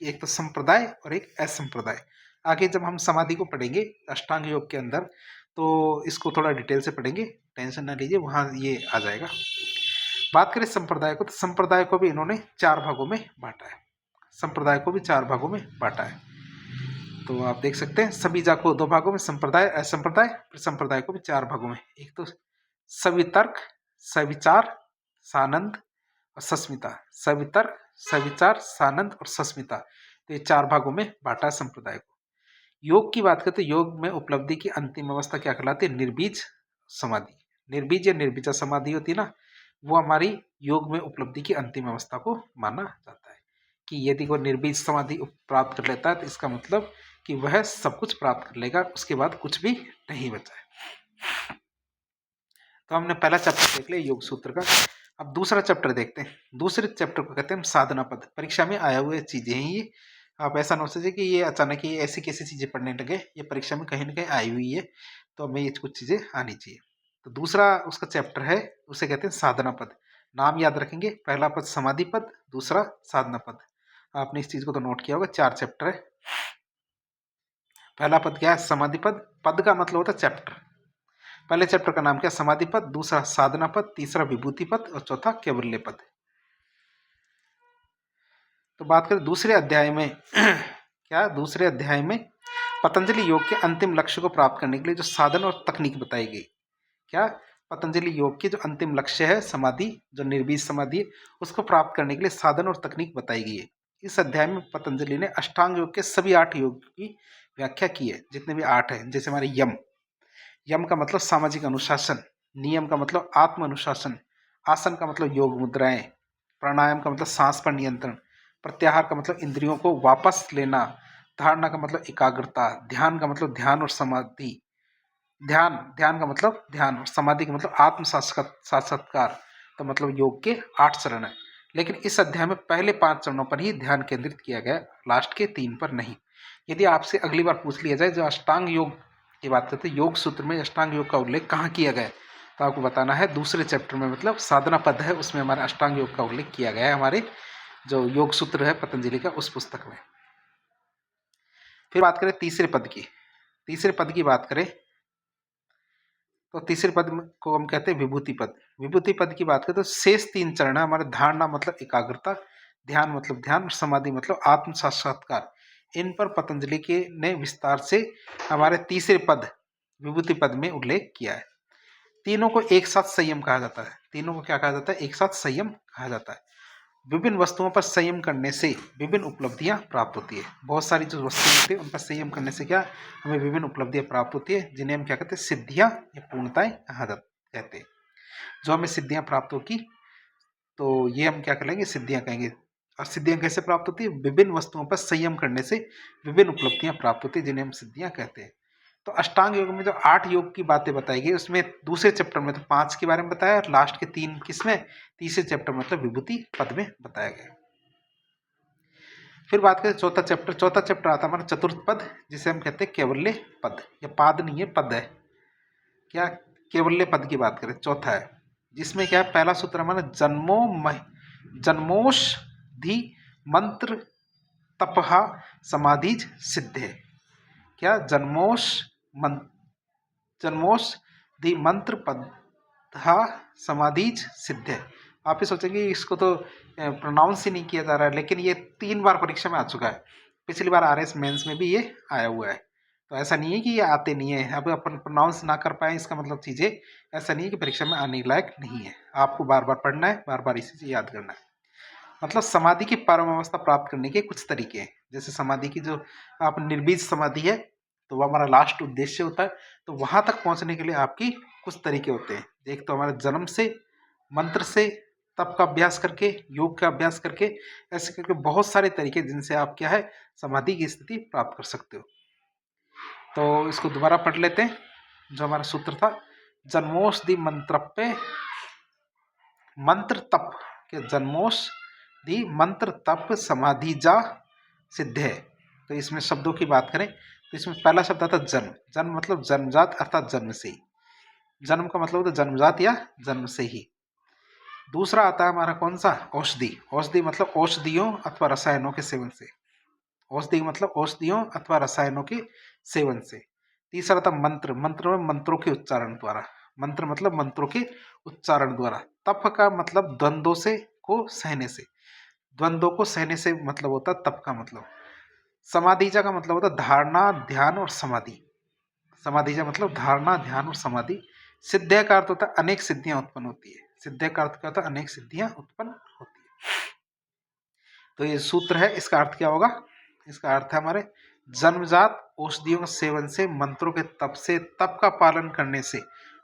[SPEAKER 1] एक तो संप्रदाय और एक असंप्रदाय। आगे जब हम समाधि को पढ़ेंगे अष्टांग योग के अंदर तो इसको थोड़ा डिटेल से पढ़ेंगे, टेंशन ना लीजिए, वहाँ ये आ जाएगा। बात करें संप्रदाय को तो संप्रदाय को भी इन्होंने 4 भागों में बांटा है। संप्रदाय को भी 4 भागों में बांटा है। तो आप देख सकते हैं सबीजा को 2 भागों में, संप्रदाय असंप्रदाय, फिर संप्रदाय को भी 4 भागों में। एक तो सवितर्क, सविचार, सानंद और सस्मिता। सवितर्क, सविचार, सानंद और सस्मिता, तो ये 4 भागों में बांटा है संप्रदाय को। योग की बात करें तो योग में उपलब्धि की अंतिम अवस्था क्या कहलाती है, निर्बीज समाधि। निर्बीज या निर्बीजा समाधि होती है ना, वो हमारी योग में उपलब्धि की अंतिम अवस्था को माना जाता है। कि यदि वो निर्बीज समाधि प्राप्त कर लेता है तो इसका मतलब कि वह सब कुछ प्राप्त कर लेगा, उसके बाद कुछ भी नहीं बचा है। तो हमने पहला चैप्टर देख लिया योग सूत्र का। अब दूसरा चैप्टर देखते हैं। दूसरे चैप्टर को कहते हैं साधना पद। परीक्षा में आया हुए चीजें हैं ये, आप ऐसा ना सोचिए कि ये अचानक ही ऐसी कैसी चीजें पढ़ने लगे, ये परीक्षा में कहीं ना कहीं आई हुई है, तो हमें ये कुछ चीजें आनी चाहिए। तो दूसरा उसका चैप्टर है, उसे कहते हैं साधना पद। नाम याद रखेंगे, पहला पद समाधि पद, दूसरा साधना पद। आपने इस चीज को तो नोट किया होगा, 4 चैप्टर है। पहला पद क्या है, समाधि पद। पद का मतलब होता है चैप्टर। पहले चैप्टर का नाम क्या, समाधि पद, दूसरा साधना पद, तीसरा विभूति पद और चौथा कैवल्य पद। तो बात करें दूसरे अध्याय में क्या, दूसरे अध्याय में पतंजलि योग के अंतिम लक्ष्य को प्राप्त करने के लिए जो साधन और तकनीक बताई गई। क्या, पतंजलि योग के जो अंतिम लक्ष्य है समाधि, जो निर्बीज समाधि है, उसको प्राप्त करने के लिए साधन और तकनीक बताई गई है। इस अध्याय में पतंजलि ने अष्टांग योग के सभी 8 योग की व्याख्या की है, जितने भी 8 हैं। जैसे हमारे यम, यम का मतलब सामाजिक अनुशासन, नियम का मतलब आत्म अनुशासन, आसन का मतलब योग मुद्राएं, प्राणायाम का मतलब सांस पर नियंत्रण, प्रत्याहार का मतलब इंद्रियों को वापस लेना, धारणा का मतलब एकाग्रता, ध्यान का मतलब ध्यान और समाधि, ध्यान ध्यान का मतलब ध्यान और समाधि का मतलब आत्म साक्षात्कार। तो मतलब योग के 8 चरण है, लेकिन इस अध्याय में पहले 5 चरणों पर ही ध्यान केंद्रित किया गया, लास्ट के 3 पर नहीं। यदि आपसे अगली बार पूछ लिया जाए जो अष्टांग योग की बात करते हैं, योग सूत्र में अष्टांग योग का उल्लेख कहाँ किया गया है, तो आपको बताना है दूसरे चैप्टर में, मतलब साधना पद है उसमें हमारे अष्टांग योग का उल्लेख किया गया है, हमारे जो योग सूत्र है पतंजलि का उस पुस्तक में। फिर बात करें तीसरे पद की, तीसरे पद की बात करें तो तीसरे पद को हम कहते हैं विभूति पद। विभूति पद की बात करें तो शेष 3 चरण है हमारे, धारणा मतलब एकाग्रता, ध्यान मतलब ध्यान और समाधि मतलब आत्म साक्षात्कार। इन पर पतंजलि के ने विस्तार से हमारे तीसरे पद विभूति पद में उल्लेख किया है। तीनों को एक साथ संयम कहा जाता है, तीनों को क्या कहा जाता है, एक साथ संयम कहा जाता है। विभिन्न वस्तुओं पर संयम करने से विभिन्न उपलब्धियां प्राप्त होती है। बहुत सारी जो वस्तुएं होती है उन पर संयम करने से क्या हमें विभिन्न उपलब्धियां प्राप्त होती है, जिन्हें हम क्या कहते हैं, सिद्धियां या पूर्णताएं कहते हैं। जो हमें सिद्धियां प्राप्त होगी तो ये हम क्या करेंगे, सिद्धियां कहेंगे। और सिद्धियां कैसे प्राप्त होती है, विभिन्न वस्तुओं पर संयम करने से विभिन्न उपलब्धियां प्राप्त होती है, जिन्हें हम सिद्धियां कहते हैं। तो अष्टांग योग में जो 8 योग की बातें बताई गई उसमें दूसरे चैप्टर में तो 5 के बारे में बताया और लास्ट के 3 किसमें, तीसरे चैप्टर मतलब विभूति पद में बताया गया। फिर बात करें चौथा चैप्टर, चौथा चैप्टर आता है हमारा चतुर्थ पद, जिसे हम कहते हैं केवल्य पद, या पाद नहीं है पद है, क्या केवल्य पद की बात करें चौथा है, जिसमें क्या है, पहला सूत्र हमारा जन्मोषधि मंत्र तपहा समाधिज सिद्ध है। क्या जन्मोषधि मंत्र पदहा समाधिज सिद्ध है। आप ही सोचेंगे इसको तो प्रोनाउंस ही नहीं किया जा रहा है, लेकिन ये 3 बार परीक्षा में आ चुका है। पिछली बार आरएस मेंस में भी ये आया हुआ है, तो ऐसा नहीं है कि ये आते नहीं है। अब अपन प्रोनाउंस ना कर पाए इसका मतलब चीज़ें ऐसा नहीं है कि परीक्षा में आने लायक नहीं है। आपको बार बार पढ़ना है, बार बार इसी से याद करना है। मतलब समाधि की परम अवस्था प्राप्त करने के कुछ तरीके हैं। जैसे समाधि की जो आप निर्बीज समाधि है तो वह हमारा लास्ट उद्देश्य होता है, तो वहां तक पहुंचने के लिए आपकी कुछ तरीके होते हैं। एक तो हमारे जन्म से, मंत्र से, तप का अभ्यास करके, योग का अभ्यास करके, ऐसे करके बहुत सारे तरीके जिनसे आप क्या है समाधि की स्थिति प्राप्त कर सकते हो। तो इसको दोबारा पढ़ लेते हैं। जो हमारा सूत्र था, जन्मोषधि मंत्रप्य मंत्र तप के जन्मोषधि मंत्र तप समाधि जा सिद्ध है। तो इसमें शब्दों की बात करें तो इसमें पहला शब्द आता है जन्म, जन्म मतलब जन्मजात अर्थात जन्म से ही, जन्म का मतलब होता है जन्मजात या जन्म से ही। दूसरा आता है हमारा कौन सा, औषधि, औषधि मतलब औषधियों अथवा रसायनों के सेवन से, औषधि मतलब औषधियों अथवा रसायनों के सेवन से। तीसरा था मंत्र, मंत्र में मंत्रों के उच्चारण द्वारा, मंत्र मतलब मंत्रों के उच्चारण द्वारा। तप का मतलब द्वंद्वों से को सहने से, द्वंद्वों को सहने से मतलब होता तप का मतलब। समाधिजा का मतलब होता धारणा ध्यान और समाधि, समाधिजा मतलब धारणा ध्यान और समाधि। सिद्ध का अर्थ होता है अनेक सिद्धियां उत्पन्न होती है, सिद्ध का अर्थ क्या होता है, अनेक सिद्धियां उत्पन्न होती है। तो ये सूत्र है, इसका अर्थ क्या होगा, इसका अर्थ है हमारे जन्मजात औषधियों के सेवन से, मंत्रों के तप से, तप का पालन करने से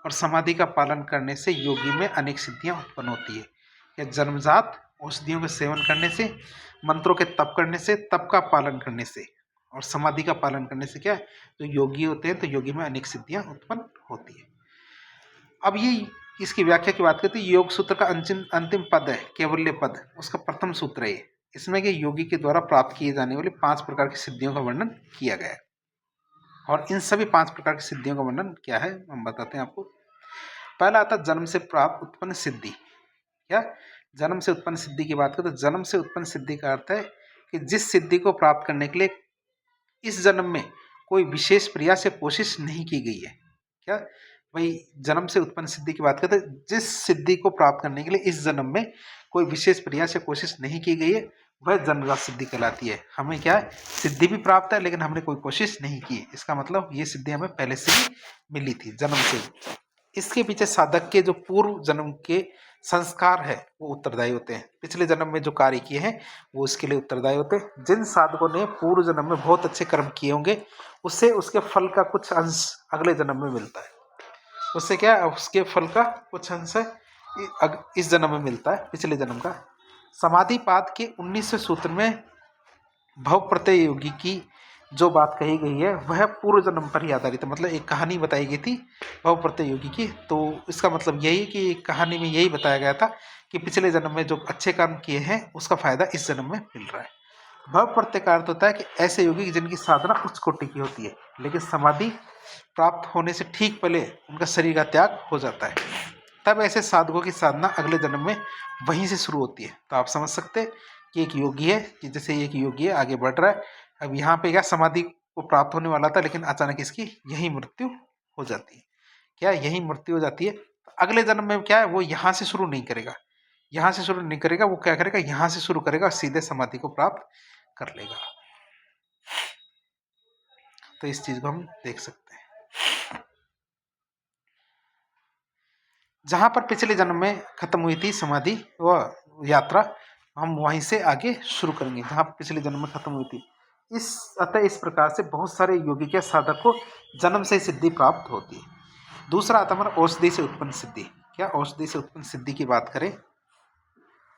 [SPEAKER 1] और समाधि का पालन करने से योगी में अनेक सिद्धियां उत्पन्न होती है। या जन्मजात औषधियों के सेवन करने से, मंत्रों के तप करने से, तप का पालन करने से और समाधि का पालन करने से क्या है, जो योगी होते हैं तो योगी में अनेक सिद्धियां उत्पन्न होती है। अब ये इसकी व्याख्या की बात करते हैं, योग सूत्र का अंतिम पद है केवल्य पद, उसका प्रथम सूत्र है ये। इसमें कि योगी के द्वारा प्राप्त किए जाने वाली 5 प्रकार की सिद्धियों का वर्णन किया गया है। और इन सभी 5 प्रकार की सिद्धियों का वर्णन क्या है हम बताते हैं आपको। पहला आता है जन्म से प्राप्त उत्पन्न सिद्धि। क्या जन्म से उत्पन्न सिद्धि की बात करें तो जन्म से उत्पन्न सिद्धि का अर्थ है कि जिस सिद्धि को प्राप्त करने के लिए इस जन्म में कोई विशेष प्रयास या कोशिश नहीं की गई है। क्या भाई जन्म से उत्पन्न सिद्धि की बात करते हैं, जिस सिद्धि को प्राप्त करने के लिए इस जन्म में कोई विशेष प्रयास या कोशिश नहीं की गई है वह जन्मजात सिद्धि कहलाती है। हमें क्या है सिद्धि भी प्राप्त है लेकिन हमने कोई कोशिश नहीं की, इसका मतलब ये सिद्धि हमें पहले से ही मिली थी जन्म से। इसके पीछे साधक के जो पूर्व जन्म के संस्कार है वो उत्तरदायी होते हैं। पिछले जन्म में जो कार्य किए हैं वो इसके लिए उत्तरदायी होते हैं। जिन साधकों ने पूर्व जन्म में बहुत अच्छे कर्म किए होंगे उससे उसके फल का कुछ अंश अगले जन्म में मिलता है। उससे क्या उसके फल का कुछ अंश है इस जन्म में मिलता है पिछले जन्म का। समाधिपाद के 19वें सूत्र में भव प्रत्यय योगी की जो बात कही गई है वह पूर्व जन्म पर ही आधारित है। मतलब एक कहानी बताई गई थी भव प्रत्यय योगी की, तो इसका मतलब यही कि कहानी में यही बताया गया था कि पिछले जन्म में जो अच्छे काम किए हैं उसका फायदा इस जन्म में मिल रहा है। भव प्रत्यय का अर्थ होता है कि ऐसे योगी जिनकी साधना उच्च कोटि की होती है लेकिन समाधि प्राप्त होने से ठीक पहले उनका शरीर का त्याग हो जाता है, तब ऐसे साधकों की साधना अगले जन्म में वहीं से शुरू होती है। तो आप समझ सकते हैं कि एक योगी है कि जैसे एक योगी है आगे बढ़ रहा है, अब यहाँ पे क्या समाधि को प्राप्त होने वाला था लेकिन अचानक इसकी यही मृत्यु हो जाती है। क्या यही मृत्यु हो जाती है? तो अगले जन्म में क्या है वो यहाँ से शुरू नहीं करेगा, यहाँ से शुरू नहीं करेगा, वो क्या करेगा यहाँ से शुरू करेगा, सीधे समाधि को प्राप्त कर लेगा। तो इस चीज को हम देख सकते हैं। जहां पर पिछले जन्म में खत्म हुई थी समाधि व यात्रा, हम वहीं से आगे शुरू करेंगे जहां पिछले जन्म में खत्म हुई थी। अतः इस प्रकार से बहुत सारे योगी के साधक को जन्म से सिद्धि प्राप्त होती है। दूसरा आता हमारा औषधि से उत्पन्न सिद्धि। क्या औषधि से उत्पन्न सिद्धि की बात करें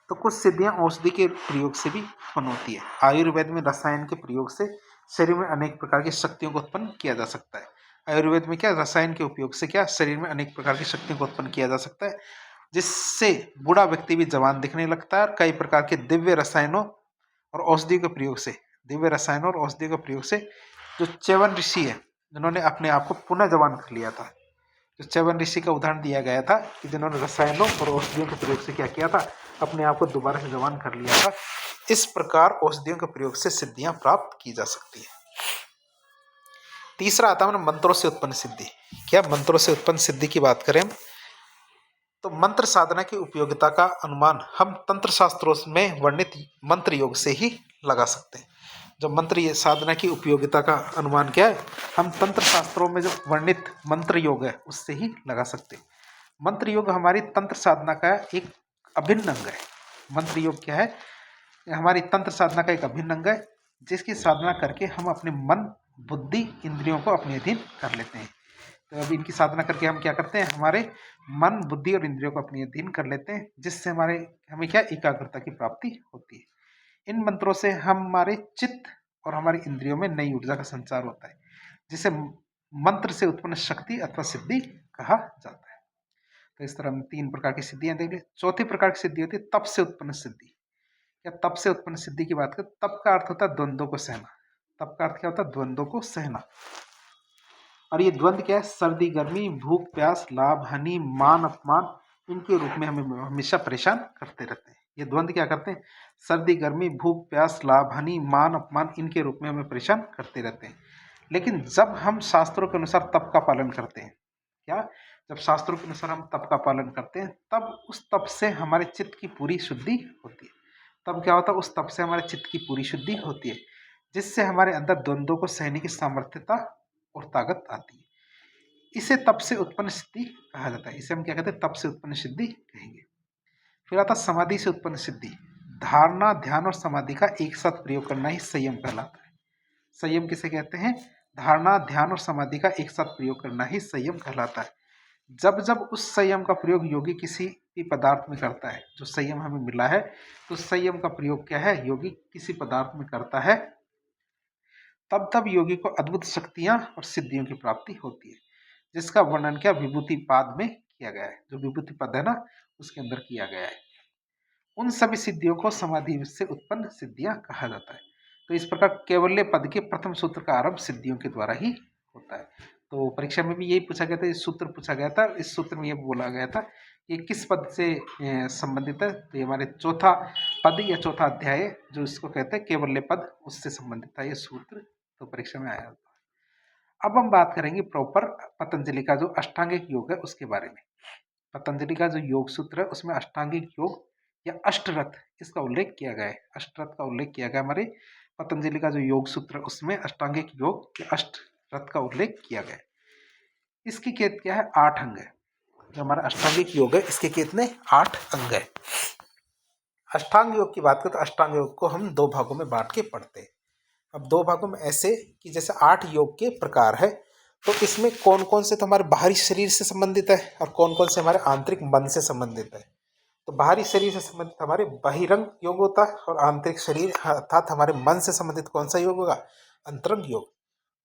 [SPEAKER 1] तो कुछ सिद्धियां औषधि के प्रयोग से भी उत्पन्न होती है। आयुर्वेद में रसायन के प्रयोग से शरीर में अनेक प्रकार की शक्तियों को उत्पन्न किया जा सकता है। आयुर्वेद में क्या रसायन के उपयोग से क्या शरीर में अनेक प्रकार की शक्तियों को उत्पन्न किया जा सकता है, जिससे बूढ़ा व्यक्ति भी जवान दिखने लगता है। और कई प्रकार के दिव्य रसायनों और औषधि के प्रयोग से, दिव्य रसायनों और औषधि के प्रयोग से जो च्यवन ऋषि है जिन्होंने अपने आप को पुनः जवान कर लिया था, जो च्यवन ऋषि का उदाहरण दिया गया था कि जिन्होंने रसायनों और औषधियों के प्रयोग से क्या किया था, अपने आप को दोबारा से जवान कर लिया था। इस प्रकार औषधियों के प्रयोग से सिद्धियां प्राप्त की जा सकती है। तीसरा आता है मंत्रों से उत्पन्न सिद्धि। क्या मंत्रों से उत्पन्न सिद्धि की बात करें तो मंत्र साधना की उपयोगिता का अनुमान हम तंत्र शास्त्रों में वर्णित मंत्र योग से ही लगा सकते हैं। जो मंत्र ये साधना की उपयोगिता का अनुमान क्या है, हम तंत्र शास्त्रों में जो वर्णित मंत्र योग है उससे ही लगा सकते हैं। मंत्र योग हमारी तंत्र साधना का एक अभिन्न अंग है। मंत्र योग क्या है, हमारी तंत्र साधना का एक अभिन्न अंग है जिसकी साधना करके हम अपने मन बुद्धि इंद्रियों को अपने अधीन कर लेते हैं। तो अब इनकी साधना करके हम क्या करते हैं, हमारे मन बुद्धि और इंद्रियों को अपने अधीन कर लेते हैं, जिससे हमें क्या एकाग्रता की प्राप्ति होती है। इन मंत्रों से हमारे चित्त और हमारी इंद्रियों में नई ऊर्जा का संचार होता है, जिसे मंत्र से उत्पन्न शक्ति अथवा सिद्धि कहा जाता है। तो इस तरह हम 3 प्रकार की सिद्धियां देख ली। चौथी प्रकार की सिद्धि होती है तप से उत्पन्न सिद्धि। या तप से उत्पन्न सिद्धि की बात करें, तप का अर्थ होता है द्वंद्वों को सहना। तप का अर्थ क्या होता है, द्वंद्वों को सहना। और ये द्वंद्व क्या है, सर्दी गर्मी, भूख प्यास, लाभ हानि, मान अपमान, इनके रूप में हमें हमेशा परेशान करते रहते हैं। ये द्वंद्व क्या करते हैं, सर्दी गर्मी, भूख प्यास, लाभ हानि, मान अपमान, इनके रूप में हमें परेशान करते रहते हैं। लेकिन जब हम शास्त्रों के अनुसार तप का पालन करते हैं, क्या जब शास्त्रों के अनुसार हम तप का पालन करते हैं तब उस तप से हमारे चित्त की पूरी शुद्धि होती है। तब क्या होता है, उस तप से हमारे चित्त की पूरी शुद्धि होती है, जिससे हमारे अंदर द्वंद्वों को सहने की सामर्थ्यता और ताकत आती है। इसे तप से उत्पन्न सिद्धि कहा जाता है। इसे हम क्या कहते हैं, तप से उत्पन्न सिद्धि कहेंगे। फिर आता समाधि से उत्पन्न सिद्धि। धारणा ध्यान और समाधि का एक साथ प्रयोग करना ही संयम कहलाता है। संयम किसे कहते हैं, धारणा ध्यान और समाधि का एक साथ प्रयोग करना ही संयम कहलाता है। जब जब उस संयम का प्रयोग योगी किसी भी पदार्थ में करता है, जो संयम हमें मिला है तो संयम का प्रयोग क्या है, योगी किसी पदार्थ में करता है, तब तब योगी को अद्भुत शक्तियां और सिद्धियों की प्राप्ति होती है, जिसका वर्णन क्या विभूति पाद में किया गया है। जो विभूति पद है ना उसके अंदर किया गया है। उन सभी सिद्धियों को समाधि से उत्पन्न सिद्धियां कहा जाता है। तो इस प्रकार कैवल्य पद के प्रथम सूत्र का आरंभ सिद्धियों के द्वारा ही होता है। तो परीक्षा में भी यही पूछा गया था, इस सूत्र पूछा गया था। इस सूत्र में यह बोला गया था कि किस पद से संबंधित है, तो ये हमारे चौथा पद या चौथा अध्याय जो इसको कहते हैं कैवल्य पद, उससे संबंधित था ये सूत्र। तो परीक्षा में आया। अब हम बात करेंगे प्रॉपर पतंजलि का जो अष्टांगिक योग है उसके बारे में। पतंजलि का जो योग सूत्र है उसमें अष्टांगिक योग या अष्टरथ इसका उल्लेख किया गया है। अष्टरथ का उल्लेख किया गया हमारे पतंजलि का जो योग सूत्र है उसमें अष्टांगिक योग या अष्टरथ का उल्लेख किया गया है। इसकी क्या है, 8 अंग है। जो हमारा अष्टांगिक योग है इसके कितने 8 अंग है। अष्टांग योग की बात करें तो अष्टांग योग को हम 2 भागों में बांट के पढ़ते हैं। अब 2 भागों में ऐसे कि जैसे 8 योग के प्रकार है, तो इसमें कौन कौन से तो हमारे बाहरी शरीर से संबंधित है और कौन कौन से हमारे आंतरिक मन से संबंधित है। तो बाहरी शरीर से संबंधित हमारे बहिरंग योग होता है और आंतरिक शरीर अर्थात हमारे मन से संबंधित कौन सा योग होगा, अंतरंग योग।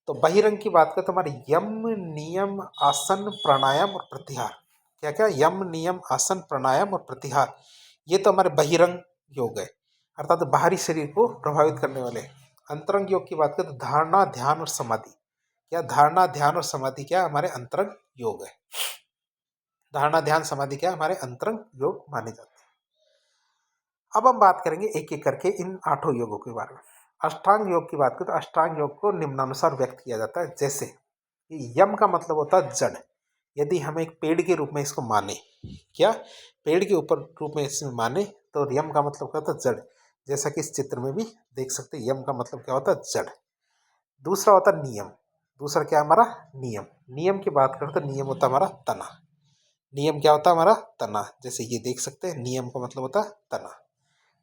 [SPEAKER 1] तो बहिरंग की बात करें तो हमारे यम नियम आसन प्राणायाम और प्रत्याहार, क्या क्या, यम नियम आसन प्राणायाम और प्रत्याहार, ये तो हमारे बहिरंग योग है अर्थात तो बाहरी शरीर को प्रभावित करने वाले। अंतरंग योग की बात करें तो धारणा ध्यान और समाधि, क्या धारणा ध्यान और समाधि क्या हमारे अंतरंग योग है। धारणा ध्यान समाधि क्या हमारे अंतरंग योग माने जाते हैं। अब हम बात करेंगे एक एक करके इन 8 योगों के बारे में। अष्टांग योग की बात करें तो अष्टांग योग को निम्नानुसार व्यक्त किया जाता है, जैसे कि यम का मतलब होता है जड़। यदि हम एक पेड़ के रूप में इसको माने, क्या पेड़ के ऊपर रूप में इसमें माने, तो यम का मतलब क्या होता है जड़, जैसा कि इस चित्र में भी देख सकते हैं। यम का मतलब क्या होता है जड़। दूसरा होता है नियम, दूसरा क्या हमारा नियम। नियम की बात करें तो नियम होता है हमारा तना। नियम क्या होता है हमारा तना, जैसे ये देख सकते हैं नियम का मतलब होता है तना।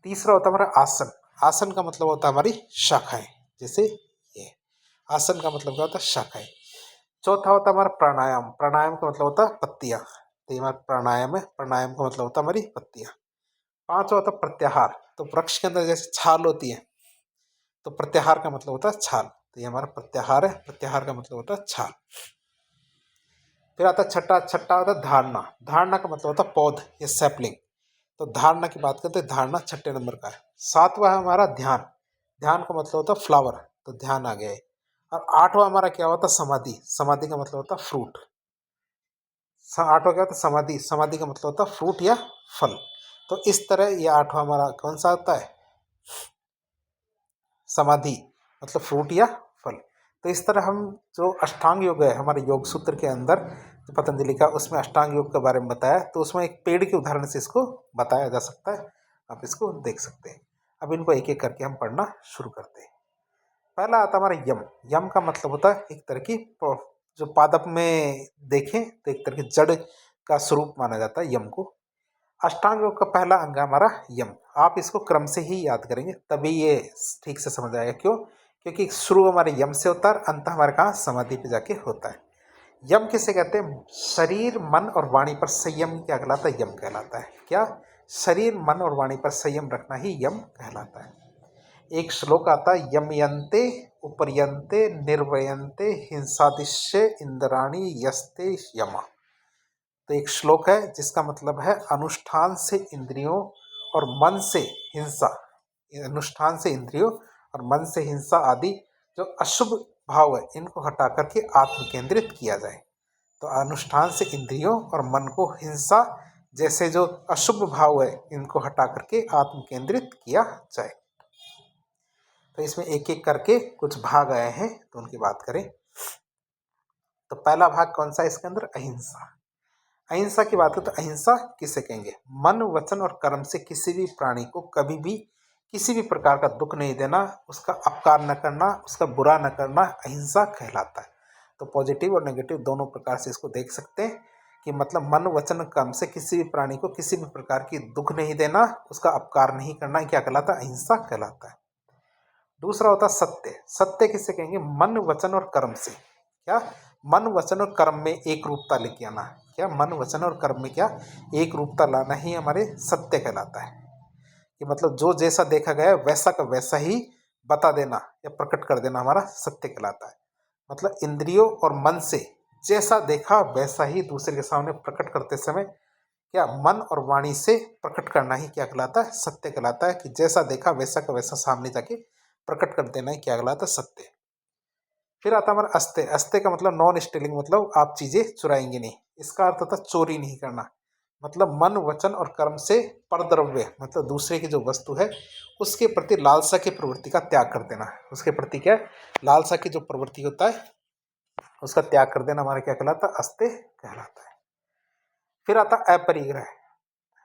[SPEAKER 1] तीसरा होता है हमारा आसन। आसन का मतलब होता है हमारी शाखाएं, जैसे ये आसन का मतलब क्या होता है शाखाएं। चौथा होता है हमारा प्राणायाम। प्राणायाम का मतलब होता है पत्तियां, तो ये हमारा प्राणायाम है। प्राणायाम का मतलब होता है हमारी पत्तियां। पांचवा होता है प्रत्याहार। तो वृक्ष के अंदर जैसे छाल होती है, तो प्रत्याहार का मतलब होता है छाल, तो ये हमारा प्रत्याहार है। प्रत्याहार का मतलब होता है छाल। फिर आता है छठा, छठा होता है धारणा। धारणा का मतलब होता है पौध या सैपलिंग, तो धारणा की बात करते हैं, धारणा छठे नंबर का है। सातवां है हमारा ध्यान। ध्यान का मतलब होता है फ्लावर, तो ध्यान आ गया है। और आठवां हमारा क्या होता है समाधि। समाधि का मतलब होता है फ्रूट। आठवां क्या होता है समाधि। समाधि का मतलब होता है फ्रूट या फल। तो इस तरह ये आठवां हमारा कौन सा होता है, समाधि, मतलब फ्रूट या फल। तो इस तरह हम जो अष्टांग योग है हमारे योग सूत्र के अंदर जो पतंजलि का, उसमें अष्टांग योग के बारे में बताया, तो उसमें एक पेड़ के उदाहरण से इसको बताया जा सकता है। आप इसको देख सकते हैं। अब इनको एक एक करके हम पढ़ना शुरू करते हैं। पहला आता हमारा यम। यम का मतलब होता है एक तरह की जो पादप में देखें तो एक तरह की जड़ का स्वरूप माना जाता है यम को। अष्टांग योग का पहला अंग है हमारा यम। आप इसको क्रम से ही याद करेंगे तभी ये ठीक से समझ आएगा। क्यों, क्योंकि शुरू हमारे यम से होता है और अंत हमारे कहाँ समाधि पे जाके होता है। यम किसे कहते हैं, शरीर मन और वाणी पर संयम क्या कहलाता है, यम कहलाता है। क्या, शरीर मन और वाणी पर संयम रखना ही यम कहलाता है। एक श्लोक आता है, यमयन्ते उपर्यन्ते निर्वयन्ते हिंसादिश्य इंद्राणी यस्ते यमा। तो एक श्लोक है जिसका मतलब है अनुष्ठान से इंद्रियों और मन से हिंसा, अनुष्ठान से इंद्रियों और मन से हिंसा आदि जो अशुभ भाव है इनको हटा करके आत्म केंद्रित किया जाए। तो अनुष्ठान से इंद्रियों और मन को हिंसा जैसे जो अशुभ भाव है इनको हटा करके आत्म केंद्रित किया जाए। तो इसमें एक एक करके कुछ भाग आए हैं, तो उनकी बात करें। तो पहला भाग कौन सा है इसके अंदर, अहिंसा। अहिंसा की बात करें तो अहिंसा किसे कहेंगे, मन वचन और कर्म से किसी भी प्राणी को कभी भी किसी भी प्रकार का दुख नहीं देना, उसका अपकार न करना, उसका बुरा न करना, अहिंसा कहलाता है। तो पॉजिटिव और नेगेटिव दोनों प्रकार से इसको देख सकते हैं कि मतलब मन वचन कर्म से किसी भी प्राणी को किसी भी प्रकार की दुख नहीं देना, उसका अपकार नहीं करना, क्या कहलाता है, अहिंसा कहलाता है। दूसरा होता है सत्य। सत्य किसे कहेंगे, मन वचन और कर्म से, क्या मन वचन और कर्म में एक रूपता लेके आना, क्या मन वचन और कर्म में क्या एक रूपता लाना ही हमारे सत्य कहलाता है। कि मतलब जो जैसा देखा गया है वैसा का वैसा ही बता देना या प्रकट कर देना हमारा सत्य कहलाता है। मतलब इंद्रियों और मन से जैसा देखा वैसा ही दूसरे के सामने प्रकट करते समय क्या मन और वाणी से प्रकट करना ही क्या कहलाता है, सत्य कहलाता है। कि जैसा देखा वैसा का वैसा सामने जाके प्रकट कर देना ही क्या कहलाता है, सत्य। फिर आता हमारा अस्ते। अस्ते का मतलब नॉन स्टीलिंग, मतलब आप चीजें चुराएंगे नहीं। इसका अर्थ होता है चोरी नहीं करना। मतलब मन वचन और कर्म से परद्रव्य मतलब दूसरे की जो वस्तु है उसके प्रति लालसा की प्रवृत्ति का त्याग कर देना। उसके प्रति क्या लालसा की जो प्रवृत्ति होता है उसका त्याग कर देना हमारा क्या कहलाता है, अस्ते कहलाता है। फिर आता अपरिग्रह।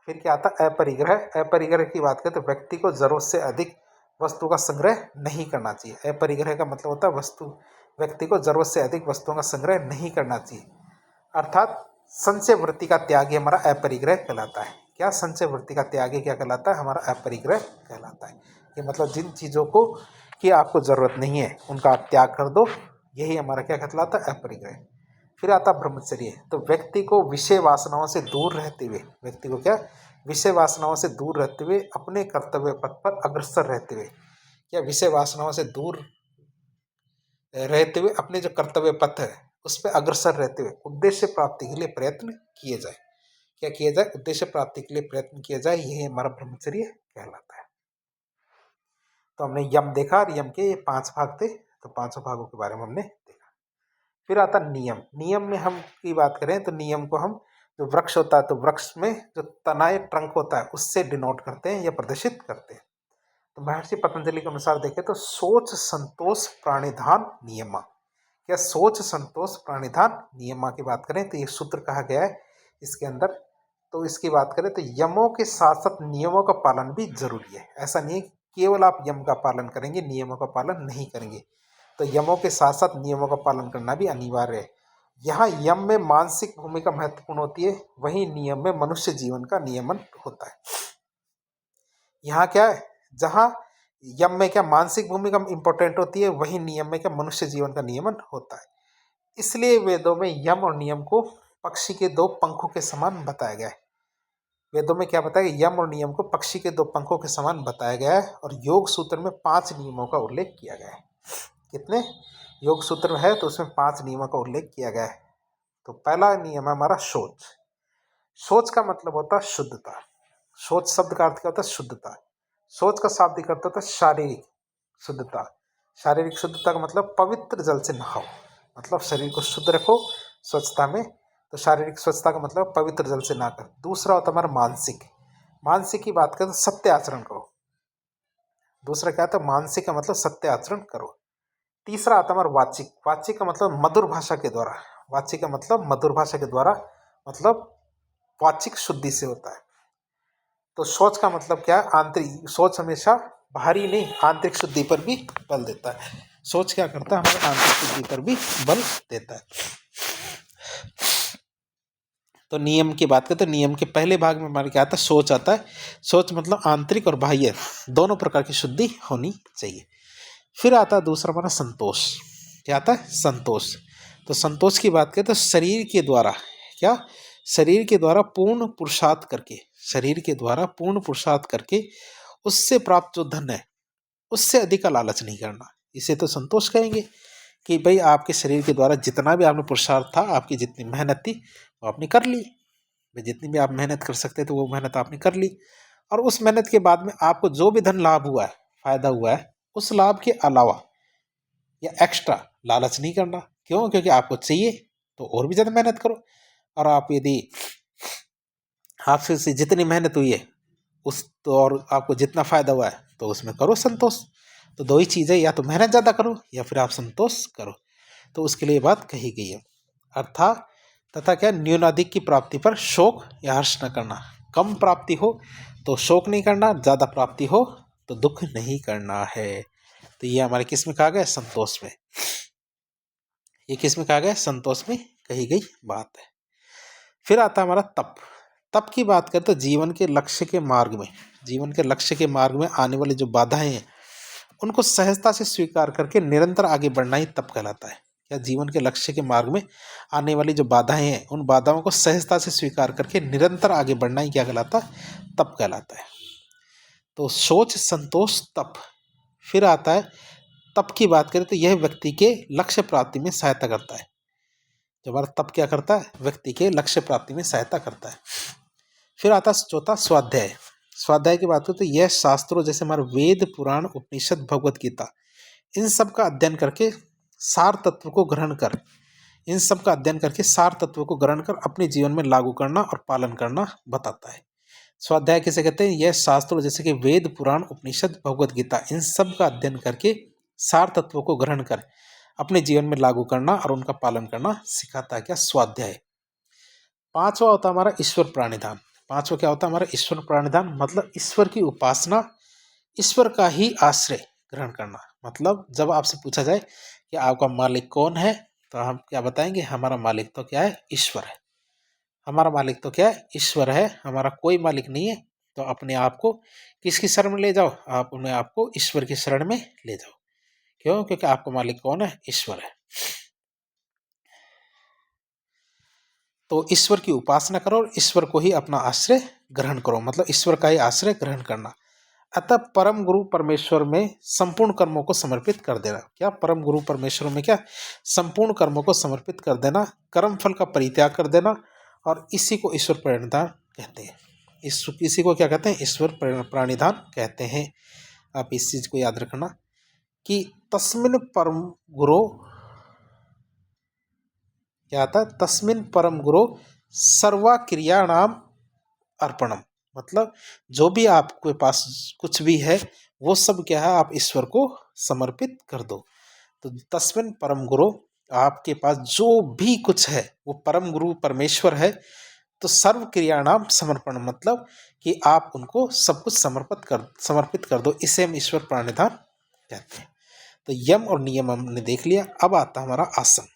[SPEAKER 1] फिर क्या आता है, अपरिग्रह। अपरिग्रह की बात करें तो व्यक्ति को जरूरत से अधिक वस्तु का संग्रह नहीं करना चाहिए। अपरिग्रह का मतलब होता है व्यक्ति को जरूरत से अधिक वस्तुओं का संग्रह नहीं करना चाहिए। अर्थात संचय वृत्ति का त्याग ही हमारा अपरिग्रह कहलाता है। क्या संचय वृत्ति का त्याग ही क्या कहलाता है? हमारा अपरिग्रह कहलाता है। ये मतलब जिन चीज़ों को कि आपको ज़रूरत नहीं है उनका आप त्याग कर दो, यही हमारा क्या कहलाता है? अपरिग्रह। फिर आता ब्रह्मचर्य। तो व्यक्ति को विषय वासनाओं से दूर रहते हुए, व्यक्ति को क्या विषय वासनाओं से दूर रहते हुए अपने कर्तव्य पथ पर अग्रसर रहते हुए, क्या विषय वासनाओं से दूर रहते हुए अपने जो कर्तव्य पथ है उस पर अग्रसर रहते हुए उद्देश्य प्राप्ति के लिए प्रयत्न किए जाए। क्या किया जाए? उद्देश्य प्राप्ति के लिए प्रयत्न किया जाए, यही हमारा ब्रह्मचर्य कहलाता है। तो हमने यम देखा और यम के ये 5 भाग थे, तो 5 भागों के बारे में हमने देखा। फिर आता नियम। नियम में हम की बात करें तो नियम को हम जो वृक्ष होता है तो वृक्ष में जो तनाए ट्रंक होता है उससे डिनोट करते हैं या प्रदर्शित करते हैं। तो महर्षि पतंजलि के अनुसार देखें तो सोच संतोष प्राणिधान नियमा। क्या सोच संतोष प्राणिधान नियमा की बात करें तो ये सूत्र कहा गया है इसके अंदर। तो इसकी बात करें तो यमों के साथ साथ नियमों का पालन भी जरूरी है। ऐसा नहीं है केवल आप यम का पालन करेंगे नियमों का पालन नहीं करेंगे, तो यमों के साथ साथ नियमों का पालन करना भी अनिवार्य है। यहाँ यम में मानसिक भूमिका महत्वपूर्ण होती है, वहीं नियम में मनुष्य जीवन का नियमन होता है। यहाँ क्या है, जहाँ यम में क्या मानसिक भूमिका इंपॉर्टेंट होती है, वहीं नियम में क्या मनुष्य जीवन का नियमन होता है। इसलिए वेदों में यम और नियम को पक्षी के 2 पंखों के समान बताया गया है। वेदों में क्या बताया गया? यम और नियम को पक्षी के 2 पंखों के समान बताया गया है। और योग सूत्र में 5 नियमों का उल्लेख किया गया है। कितने योग सूत्र में है तो उसमें 5 नियमों का उल्लेख किया गया है। तो पहला नियम है हमारा शौच। शौच का मतलब होता है शुद्धता। शौच शब्द का अर्थ क्या होता है? शुद्धता। शौच का शाब्दिक अर्थ होता है शारीरिक शुद्धता। शारीरिक शुद्धता का मतलब पवित्र जल से नहाओ, मतलब शरीर को शुद्ध रखो स्वच्छता में। तो शारीरिक स्वच्छता का मतलब पवित्र जल से नहाकर। दूसरा होता है हमारा मानसिक। मानसिक की बात करें तो सत्य आचरण करो। दूसरा क्या होता है? मानसिक का मतलब सत्य आचरण करो। तीसरा आता है हमारा वाचिक। वाचिक का मतलब मधुर भाषा के द्वारा। वाचिक का मतलब मधुर भाषा के द्वारा, मतलब वाचिक शुद्धि से होता है। तो सोच का मतलब क्या है? आंतरिक। सोच हमेशा बाहरी नहीं आंतरिक शुद्धि पर भी बल देता है। सोच क्या करता है? हमारे आंतरिक शुद्धि पर भी बल देता है। तो नियम की बात करें तो नियम के पहले भाग में हमारे क्या आता है? सोच आता है। सोच मतलब आंतरिक और बाह्य दोनों प्रकार की शुद्धि होनी चाहिए। फिर आता है दूसरा हमारा संतोष। क्या आता है? संतोष। तो संतोष की बात करें तो शरीर के द्वारा क्या, शरीर के द्वारा पूर्ण पुरुषार्थ करके, शरीर के द्वारा पूर्ण पुरुषार्थ करके उससे प्राप्त जो धन है उससे अधिक का लालच नहीं करना, इसे तो संतोष कहेंगे। कि भाई आपके शरीर के द्वारा जितना भी आपने पुरुषार्थ था, आपकी जितनी मेहनत थी वो आपने कर ली। भाई जितनी भी आप मेहनत कर सकते थे वो मेहनत आपने कर ली। और उस मेहनत के बाद में आपको जो भी धन लाभ हुआ है, फायदा हुआ है, उस लाभ के अलावा या एक्स्ट्रा लालच नहीं करना। क्यों? क्योंकि आपको चाहिए तो और भी ज़्यादा मेहनत करो। और आप यदि आपसे से जितनी मेहनत हुई है उस तो और आपको जितना फ़ायदा हुआ है तो उसमें करो संतोष। तो 2 ही चीज़ें, या तो मेहनत ज़्यादा करो या फिर आप संतोष करो। तो उसके लिए बात कही गई है। अर्थात तथा क्या, न्यूनाधिक की प्राप्ति पर शोक या हर्ष न करना। कम प्राप्ति हो तो शोक नहीं करना, ज़्यादा प्राप्ति हो तो दुख नहीं करना है। तो ये हमारे किस में कहा गया? संतोष में। ये किस में कहा गया? संतोष में कही गई बात है। फिर आता है हमारा तप। तप की बात करें तो जीवन के लक्ष्य के मार्ग में, जीवन के लक्ष्य के मार्ग में आने वाली जो बाधाएं हैं उनको सहजता से स्वीकार करके निरंतर आगे बढ़ना ही तप कहलाता है। क्या जीवन के लक्ष्य के मार्ग में आने वाली जो बाधाएं हैं उन बाधाओं को सहजता से स्वीकार करके निरंतर आगे बढ़ना ही क्या कहलाता है? तप कहलाता है। तो सोच संतोष तप। फिर आता है तप की बात करें तो यह व्यक्ति के लक्ष्य प्राप्ति में सहायता करता है। जो हमारा तप क्या करता है? व्यक्ति के लक्ष्य प्राप्ति में सहायता करता है। फिर आता है चौथा स्वाध्याय। स्वाध्याय की बात करें तो यह शास्त्रों जैसे हमारे वेद पुराण उपनिषद भगवत गीता, इन सब का अध्ययन करके सार तत्व को ग्रहण कर, इन सब का अध्ययन करके सार तत्व को ग्रहण कर अपने जीवन में लागू करना और पालन करना बताता है। स्वाध्याय किसे कहते हैं? यह शास्त्रों जैसे कि वेद पुराण उपनिषद भगवत गीता, इन सब का अध्ययन करके सार तत्वों को ग्रहण कर अपने जीवन में लागू करना और उनका पालन करना सिखाता है। क्या? स्वाध्याय। 5वां होता है हमारा ईश्वर प्राणिधान। 5वां क्या होता है हमारा? ईश्वर प्राणिधान मतलब ईश्वर की उपासना, ईश्वर का ही आश्रय ग्रहण करना। मतलब जब आपसे पूछा जाए कि आपका मालिक कौन है तो हम क्या बताएंगे? हमारा मालिक तो क्या है? ईश्वर है। हमारा मालिक तो क्या है, ईश्वर है, हमारा कोई मालिक नहीं है। तो अपने आप को किसकी शरण में ले जाओ, आप अपने आप को ईश्वर की शरण में ले जाओ। क्यों? क्योंकि आपका मालिक कौन है, ईश्वर है। तो ईश्वर की उपासना करो और ईश्वर को ही अपना आश्रय ग्रहण करो, मतलब ईश्वर का ही आश्रय ग्रहण करना। अतः परम गुरु परमेश्वर में संपूर्ण कर्मों को समर्पित कर देना। क्या? परम गुरु परमेश्वर में क्या? संपूर्ण कर्मों को समर्पित कर देना, कर्म फल का परित्याग कर देना, और इसी को ईश्वर प्रणिधान कहते हैं। इसी को क्या कहते हैं? ईश्वर प्रणिधान कहते हैं। आप इस चीज को याद रखना कि तस्मिन परम गुरु, क्या आता है? तस्मिन परम गुरु सर्वा क्रियाणाम अर्पणम, मतलब जो भी आपके पास कुछ भी है वो सब क्या है, आप ईश्वर को समर्पित कर दो। तो तस्मिन परम गुरु, आपके पास जो भी कुछ है वो परम गुरु परमेश्वर है। तो सर्व क्रियाणाम समर्पण, मतलब कि आप उनको सब कुछ समर्पित कर दो। इसे हम ईश्वर प्रणिधान कहते हैं। तो यम और नियम हमने देख लिया। अब आता हमारा आसन।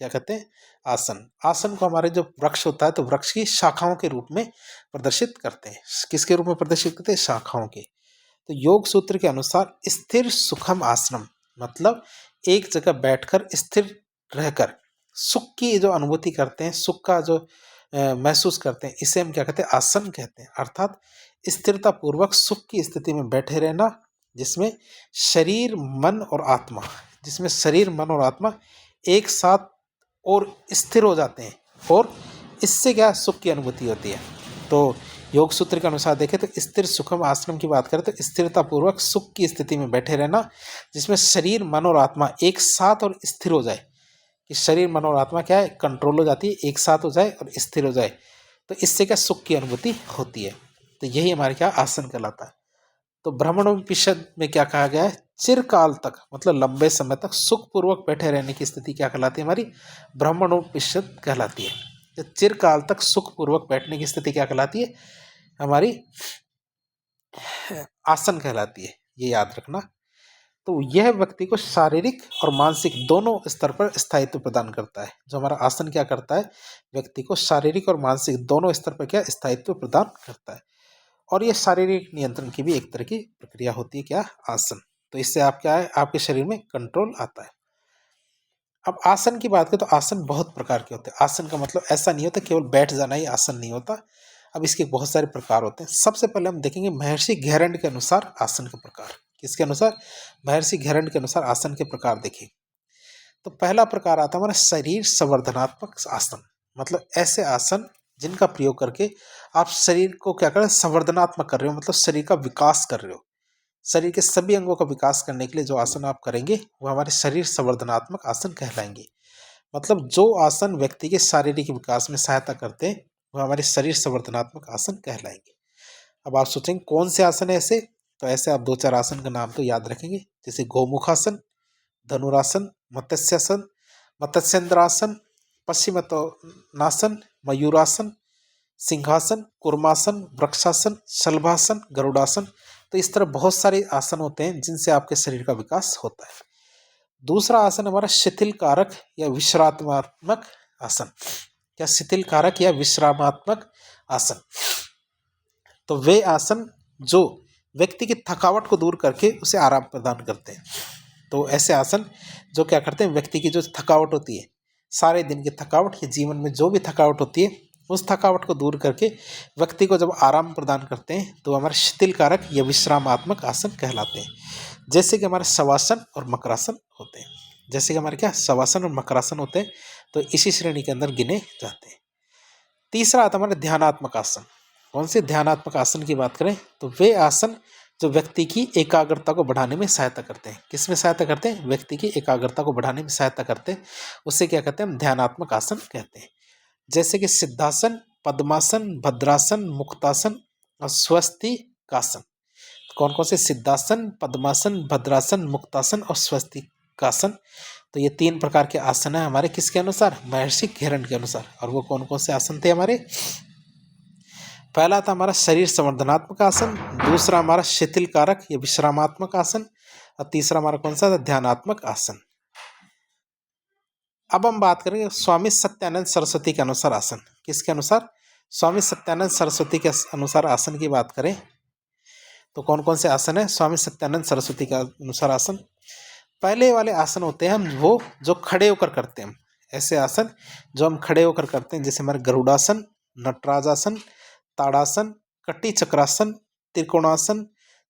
[SPEAKER 1] क्या कहते हैं? आसन। आसन को हमारे जो वृक्ष होता है तो वृक्ष की शाखाओं के रूप में प्रदर्शित करते हैं। किसके रूप में प्रदर्शित करते हैं? शाखाओं के। तो योग सूत्र के अनुसार स्थिर सुखम आसनम, मतलब एक जगह बैठकर स्थिर रहकर सुख की जो अनुभूति करते हैं, सुख का जो महसूस करते हैं, इसे हम क्या कहते हैं? आसन कहते हैं। अर्थात स्थिरता पूर्वक सुख की स्थिति में बैठे रहना, जिसमें शरीर मन और आत्मा, जिसमें शरीर मन और आत्मा एक साथ और स्थिर हो जाते हैं, और इससे क्या सुख की अनुभूति होती है। तो योग सूत्र के अनुसार देखें तो स्थिर सुखम आसन की बात करें तो स्थिरता पूर्वक सुख की स्थिति में बैठे रहना, जिसमें शरीर मन और आत्मा एक साथ और स्थिर हो जाए। कि शरीर मन और आत्मा क्या है? कंट्रोल हो जाती है, एक साथ हो जाए और स्थिर हो जाए। तो इससे क्या सुख की अनुभूति होती है। तो यही हमारे क्या आसन कहलाता है। तो ब्रह्मणोपनिषद में क्या कहा गया है? चिरकाल तक, मतलब लंबे समय तक सुखपूर्वक बैठे रहने की स्थिति क्या कहलाती है? हमारी ब्रह्मणोपनिषद कहलाती है। तो चिरकाल तक सुखपूर्वक बैठने की स्थिति क्या कहलाती है? हमारी आसन कहलाती है। ये याद रखना। तो यह व्यक्ति को शारीरिक और मानसिक दोनों स्तर पर स्थायित्व प्रदान करता है। जो हमारा आसन क्या करता है? व्यक्ति को शारीरिक और मानसिक दोनों स्तर पर क्या स्थायित्व प्रदान करता है। और ये शारीरिक नियंत्रण की भी एक तरह की प्रक्रिया होती है। क्या? आसन। तो इससे आप क्या है, आपके शरीर में कंट्रोल आता है। अब आसन की बात करें तो आसन बहुत प्रकार के होते हैं। आसन का मतलब ऐसा नहीं होता केवल बैठ जाना ही आसन नहीं होता। अब इसके बहुत सारे प्रकार होते हैं। सबसे पहले हम देखेंगे महर्षि घेरंड के अनुसार आसन के प्रकार। किसके अनुसार? महर्षि घेरंड के अनुसार आसन के प्रकार देखें तो पहला प्रकार आता है हमारा शरीर संवर्धनात्मक आसन। मतलब ऐसे आसन जिनका प्रयोग करके आप शरीर को क्या कर रहे हैं? संवर्धनात्मक कर रहे हो, मतलब शरीर का विकास कर रहे हो। शरीर के सभी अंगों का विकास करने के लिए जो आसन आप करेंगे वो हमारे शरीर संवर्धनात्मक आसन कहलाएंगे। मतलब जो आसन व्यक्ति के शारीरिक विकास में सहायता करते हैं वो हमारे शरीर संवर्धनात्मक आसन कहलाएंगे। अब आप सोचेंगे कौन से आसन है ऐसे? तो ऐसे आप 2-4 आसन का नाम तो याद रखेंगे, जैसे गोमुखासन, धनुरासन, मत्स्यासन, मत्स्येंद्रासन, पश्चिमोत्तानासन, मयूरासन, सिंहासन, कुर्मासन, वृक्षासन, शलभासन, गरुड़ासन। तो इस तरह बहुत सारे आसन होते हैं जिनसे आपके शरीर का विकास होता है। दूसरा आसन हमारा शिथिल कारक या विश्रामात्मक आसन। क्या? शिथिल कारक या विश्रामात्मक आसन। तो वे आसन जो व्यक्ति की थकावट को दूर करके उसे आराम प्रदान करते हैं। तो ऐसे आसन जो क्या करते हैं? व्यक्ति की जो थकावट होती है, सारे दिन की थकावट या जीवन में जो भी थकावट होती है, उस थकावट को दूर करके व्यक्ति को जब आराम प्रदान करते हैं तो हमारे शिथिल कारक या विश्रामात्मक आसन कहलाते हैं। जैसे कि हमारे शवासन और मकरासन होते हैं। जैसे कि हमारे क्या शवासन और मकरासन होते हैं, तो इसी श्रेणी के अंदर गिने जाते हैं। तीसरा आता है हमारे ध्यानात्मक आसन। कौन से? ध्यानात्मक आसन की बात करें तो वे आसन जो व्यक्ति की एकाग्रता को बढ़ाने में सहायता करते हैं। किस में सहायता करते हैं? व्यक्ति की एकाग्रता को बढ़ाने में सहायता करते हैं। उसे क्या कहते हैं? हम ध्यानात्मक आसन कहते हैं। जैसे कि सिद्धासन, पद्मासन, भद्रासन, मुक्तासन और स्वस्तिकासन। कौन कौन से? सिद्धासन, पद्मासन, भद्रासन, मुक्तासन और स्वस्तिकासन। तो ये 3 प्रकार के आसन है हमारे किसके अनुसार? महर्षि घेरंड के अनुसार। और वो कौन कौन से आसन थे हमारे? पहला था हमारा शरीर संवर्धनात्मक आसन, दूसरा हमारा शिथिल कारक या विश्रामात्मक आसन, और तीसरा हमारा कौन सा था? ध्यानात्मक आसन। अब हम बात करेंगे स्वामी सत्यानंद सरस्वती के अनुसार आसन। किसके अनुसार? स्वामी सत्यानंद सरस्वती के अनुसार आसन की बात करें तो कौन कौन से आसन है स्वामी सत्यानंद सरस्वती के अनुसार आसन? पहले वाले आसन होते हैं हम वो जो खड़े होकर करते हैं, ऐसे आसन जो हम खड़े होकर करते हैं, जैसे हमारे गरुड़ासन, नटराजासन, ताड़ासन, कटी चक्रासन, त्रिकोणासन,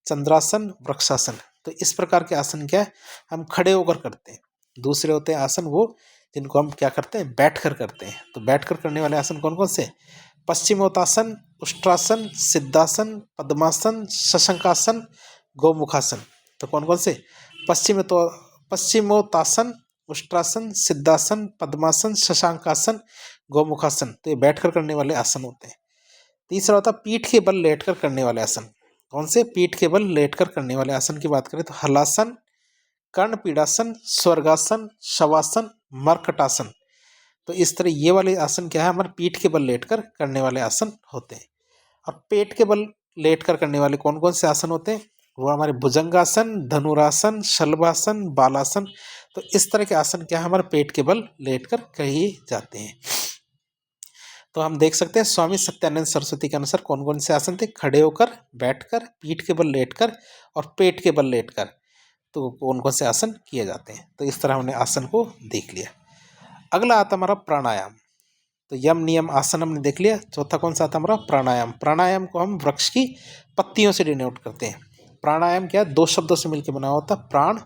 [SPEAKER 1] चंद्रासन, वृक्षासन। तो इस प्रकार के आसन क्या है, हम खड़े होकर करते हैं। दूसरे होते हैं आसन वो जिनको हम क्या करते हैं, बैठकर करते हैं। तो बैठकर करने वाले आसन कौन कौन से? पश्चिमोत्तासन, उष्ट्रासन, सिद्धासन, पद्मासन, शशंकासन, गोमुखासन। तो कौन कौन से? पश्चिमोत्तासन, उष्ट्रासन, सिद्धासन, पद्मासन, शशांकासन, गोमुखासन। तो ये बैठकर करने वाले आसन होते हैं। तीसरा होता है पीठ के बल लेटकर करने वाले आसन। कौन से? पीठ के बल लेटकर करने वाले आसन की बात करें तो हलासन, कर्णपीडासन, स्वर्गासन, शवासन, मर्कटासन। तो इस तरह ये वाले आसन क्या है, हमारे पीठ के बल लेटकर करने वाले आसन होते हैं। और पेट के बल लेटकर करने वाले कौन कौन से आसन होते हैं? वो हमारे भुजंगासन, धनुरासन, शलभासन, बालासन। तो इस तरह के आसन क्या है, हमारे पेट के बल लेटकर किए जाते हैं। तो हम देख सकते हैं स्वामी सत्यानंद सरस्वती के अनुसार कौन कौन से आसन थे? खड़े होकर, बैठकर, पीठ के बल लेटकर और पेट के बल लेटकर। तो कौन कौन से आसन किए जाते हैं? तो इस तरह हमने आसन को देख लिया। अगला आता हमारा प्राणायाम। तो यम नियम आसन हमने देख लिया। चौथा कौन सा आता हमारा? प्राणायाम। प्राणायाम को हम वृक्ष की पत्तियों से डिनोट करते हैं। प्राणायाम क्या है? दो शब्दों से मिलकर बना होता है, प्राण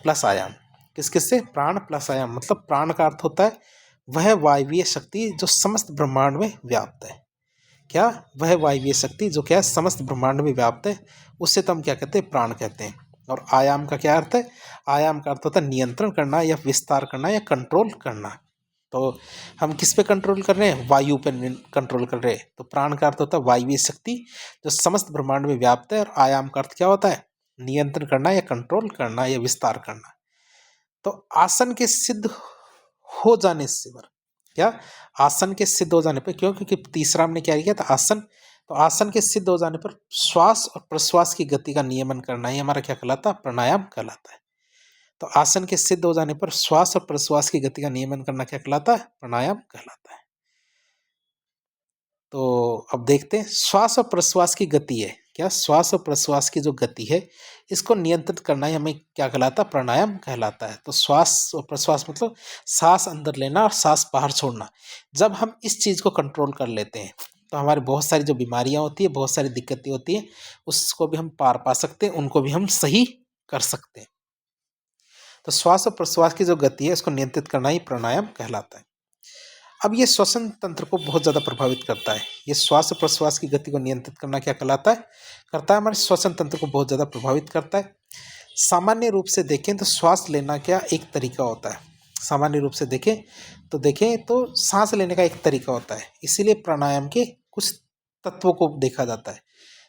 [SPEAKER 1] प्लस आयाम। किस किस से? प्राण प्लस आयाम। मतलब प्राण का अर्थ होता है वह वायवीय शक्ति जो समस्त ब्रह्मांड में व्याप्त है। क्या? वह वायवीय शक्ति जो क्या है, समस्त ब्रह्मांड में व्याप्त है, उससे तो हम क्या कहते हैं? प्राण कहते हैं। और आयाम का क्या अर्थ है? आयाम का अर्थ होता है नियंत्रण करना या विस्तार करना या कंट्रोल करना। तो हम किस पे कंट्रोल कर रहे हैं? वायु पे कंट्रोल कर रहे हैं। तो प्राण का अर्थ होता है वायवीय शक्ति जो समस्त ब्रह्मांड में व्याप्त है। और आयाम का अर्थ क्या होता है? नियंत्रण करना या कंट्रोल करना या विस्तार करना। तो आसन के सिद्ध हो जाने से क्या? आसन के सिद्ध हो जाने पर, क्यों? क्योंकि तीसरा हमने क्या किया था? आसन। तो आसन के सिद्ध हो जाने पर श्वास और प्रश्वास की गति का नियमन करना ही हमारा क्या कहलाता है? प्राणायाम कहलाता है। तो आसन के सिद्ध हो जाने पर श्वास और प्रश्वास की गति का नियमन करना क्या कहलाता है? प्राणायाम कहलाता है। तो अब देखते हैं श्वास और प्रश्वास की गति है क्या? श्वास और प्रश्वास की जो गति है इसको नियंत्रित करना ही हमें क्या कहलाता है? प्राणायाम कहलाता है। तो श्वास और प्रश्वास मतलब सांस अंदर लेना और सांस बाहर छोड़ना। जब हम इस चीज़ को कंट्रोल कर लेते हैं तो हमारी बहुत सारी जो बीमारियां होती है, बहुत सारी दिक्कतें होती हैं, उसको भी हम पार पा सकते हैं, उनको भी हम सही कर सकते हैं। तो श्वास और प्रश्वास की जो गति है इसको नियंत्रित करना ही प्राणायाम कहलाता है। अब ये श्वसन तंत्र को बहुत ज़्यादा प्रभावित करता है। ये श्वास और प्रश्वास की गति को नियंत्रित करना क्या कहलाता है? करता है, हमारे श्वसन तंत्र को बहुत ज़्यादा प्रभावित करता है। सामान्य रूप से देखें तो श्वास लेना क्या एक तरीका होता है। सामान्य रूप से देखें तो सांस लेने का एक तरीका होता है। इसीलिए प्राणायाम के कुछ तत्वों को देखा जाता है।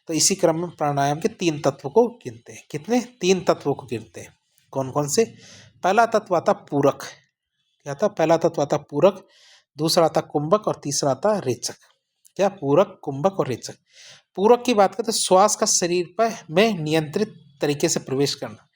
[SPEAKER 1] तो इसी क्रम में प्राणायाम के 3 तत्वों को गिनते हैं। कितने? 3 तत्वों को गिनते हैं। कौन कौन से? पहला तत्व आता पूरक। क्या था? पहला तत्व आता पूरक, दूसरा आता कुंभक और तीसरा आता रेचक। क्या? पूरक, कुंभक और रेचक। पूरक की बात करें तो श्वास का शरीर पर में नियंत्रित तरीके से प्रवेश करना।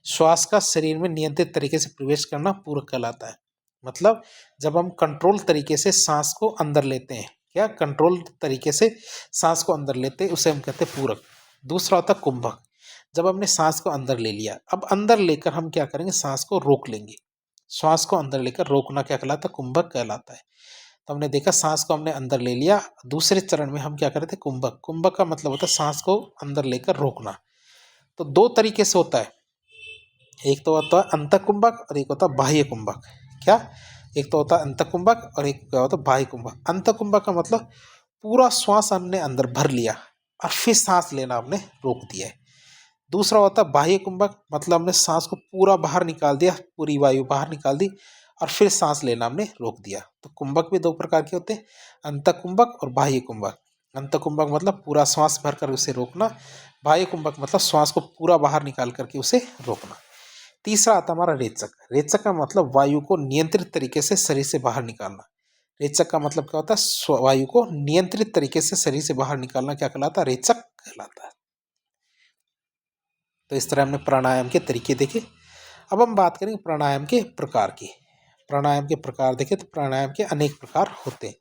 [SPEAKER 1] श्वास का शरीर में नियंत्रित तरीके से प्रवेश करना पूरक कहलाता है। मतलब जब हम कंट्रोल तरीके से सांस को अंदर लेते हैं, क्या? कंट्रोल तरीके से सांस को अंदर लेते हैं, उसे हम कहते हैं पूरक। दूसरा होता कुंभक। जब हमने सांस को अंदर ले लिया, अब अंदर लेकर हम क्या करेंगे? सांस को रोक लेंगे। श्वास को अंदर लेकर रोकना क्या कहलाता है? कुंभक कहलाता है। तो हमने देखा सांस को हमने अंदर ले लिया, दूसरे चरण में हम क्या कर रहे थे? कुंभक। कुंभक का मतलब होता है सांस को अंदर लेकर रोकना। तो 2 तरीके से होता है, एक तो होता है अंतः कुंभक और एक होता है बाह्य कुंभक। क्या? एक तो होता है अंतः कुंभक और एक क्या होता है? बाह्य कुंभक। अंतः कुंभक का मतलब पूरा श्वास हमने अंदर भर लिया और फिर सांस लेना हमने रोक दिया है। दूसरा होता है बाह्य कुंभक, मतलब हमने सांस को पूरा बाहर निकाल दिया, पूरी वायु बाहर निकाल दी और फिर सांस लेना हमने रोक दिया। तो कुंभक भी 2 प्रकार के होते हैं, अंतः कुंभक और बाह्य कुंभक। अंतः कुंभक मतलब पूरा श्वास भरकर उसे रोकना, बाह्य कुंभक मतलब श्वास को पूरा बाहर निकाल करके उसे रोकना। तीसरा आता हमारा रेचक। रेचक का मतलब वायु को नियंत्रित तरीके से शरीर से बाहर निकालना। रेचक का मतलब क्या होता है? वायु को नियंत्रित तरीके से शरीर से बाहर निकालना क्या कहलाता है? रेचक कहलाता है। तो इस तरह हमने प्राणायाम के तरीके देखे। अब हम बात करेंगे प्राणायाम के प्रकार की। प्राणायाम के प्रकार देखें तो प्राणायाम के अनेक प्रकार होते हैं,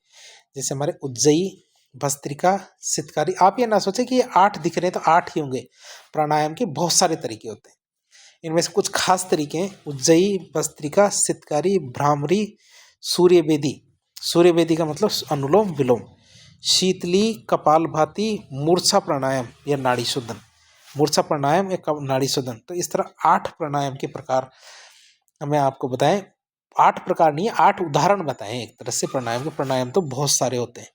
[SPEAKER 1] जैसे हमारे उज्जयी, भस्त्रिका, सितकारी। आप ये ना सोचें कि ये 8 दिख रहे हैं तो 8 ही होंगे, प्राणायाम के बहुत सारे तरीके होते हैं। इनमें से कुछ खास तरीके हैं: उज्जयी, भस्त्रिका, सितकारी, भ्रामरी, सूर्यवेदी। सूर्यवेदी का मतलब अनुलोम विलोम। शीतली, कपालभाति, मूर्छा प्राणायाम या नाड़ी शोधन। मूर्छा प्राणायाम या नाड़ी शोधन। तो इस तरह 8 प्राणायाम के प्रकार हमें आपको बताएं। 8 प्रकार नहीं है, 8 उदाहरण बताएं एक तरह से प्राणायाम के। प्राणायाम तो बहुत सारे होते हैं।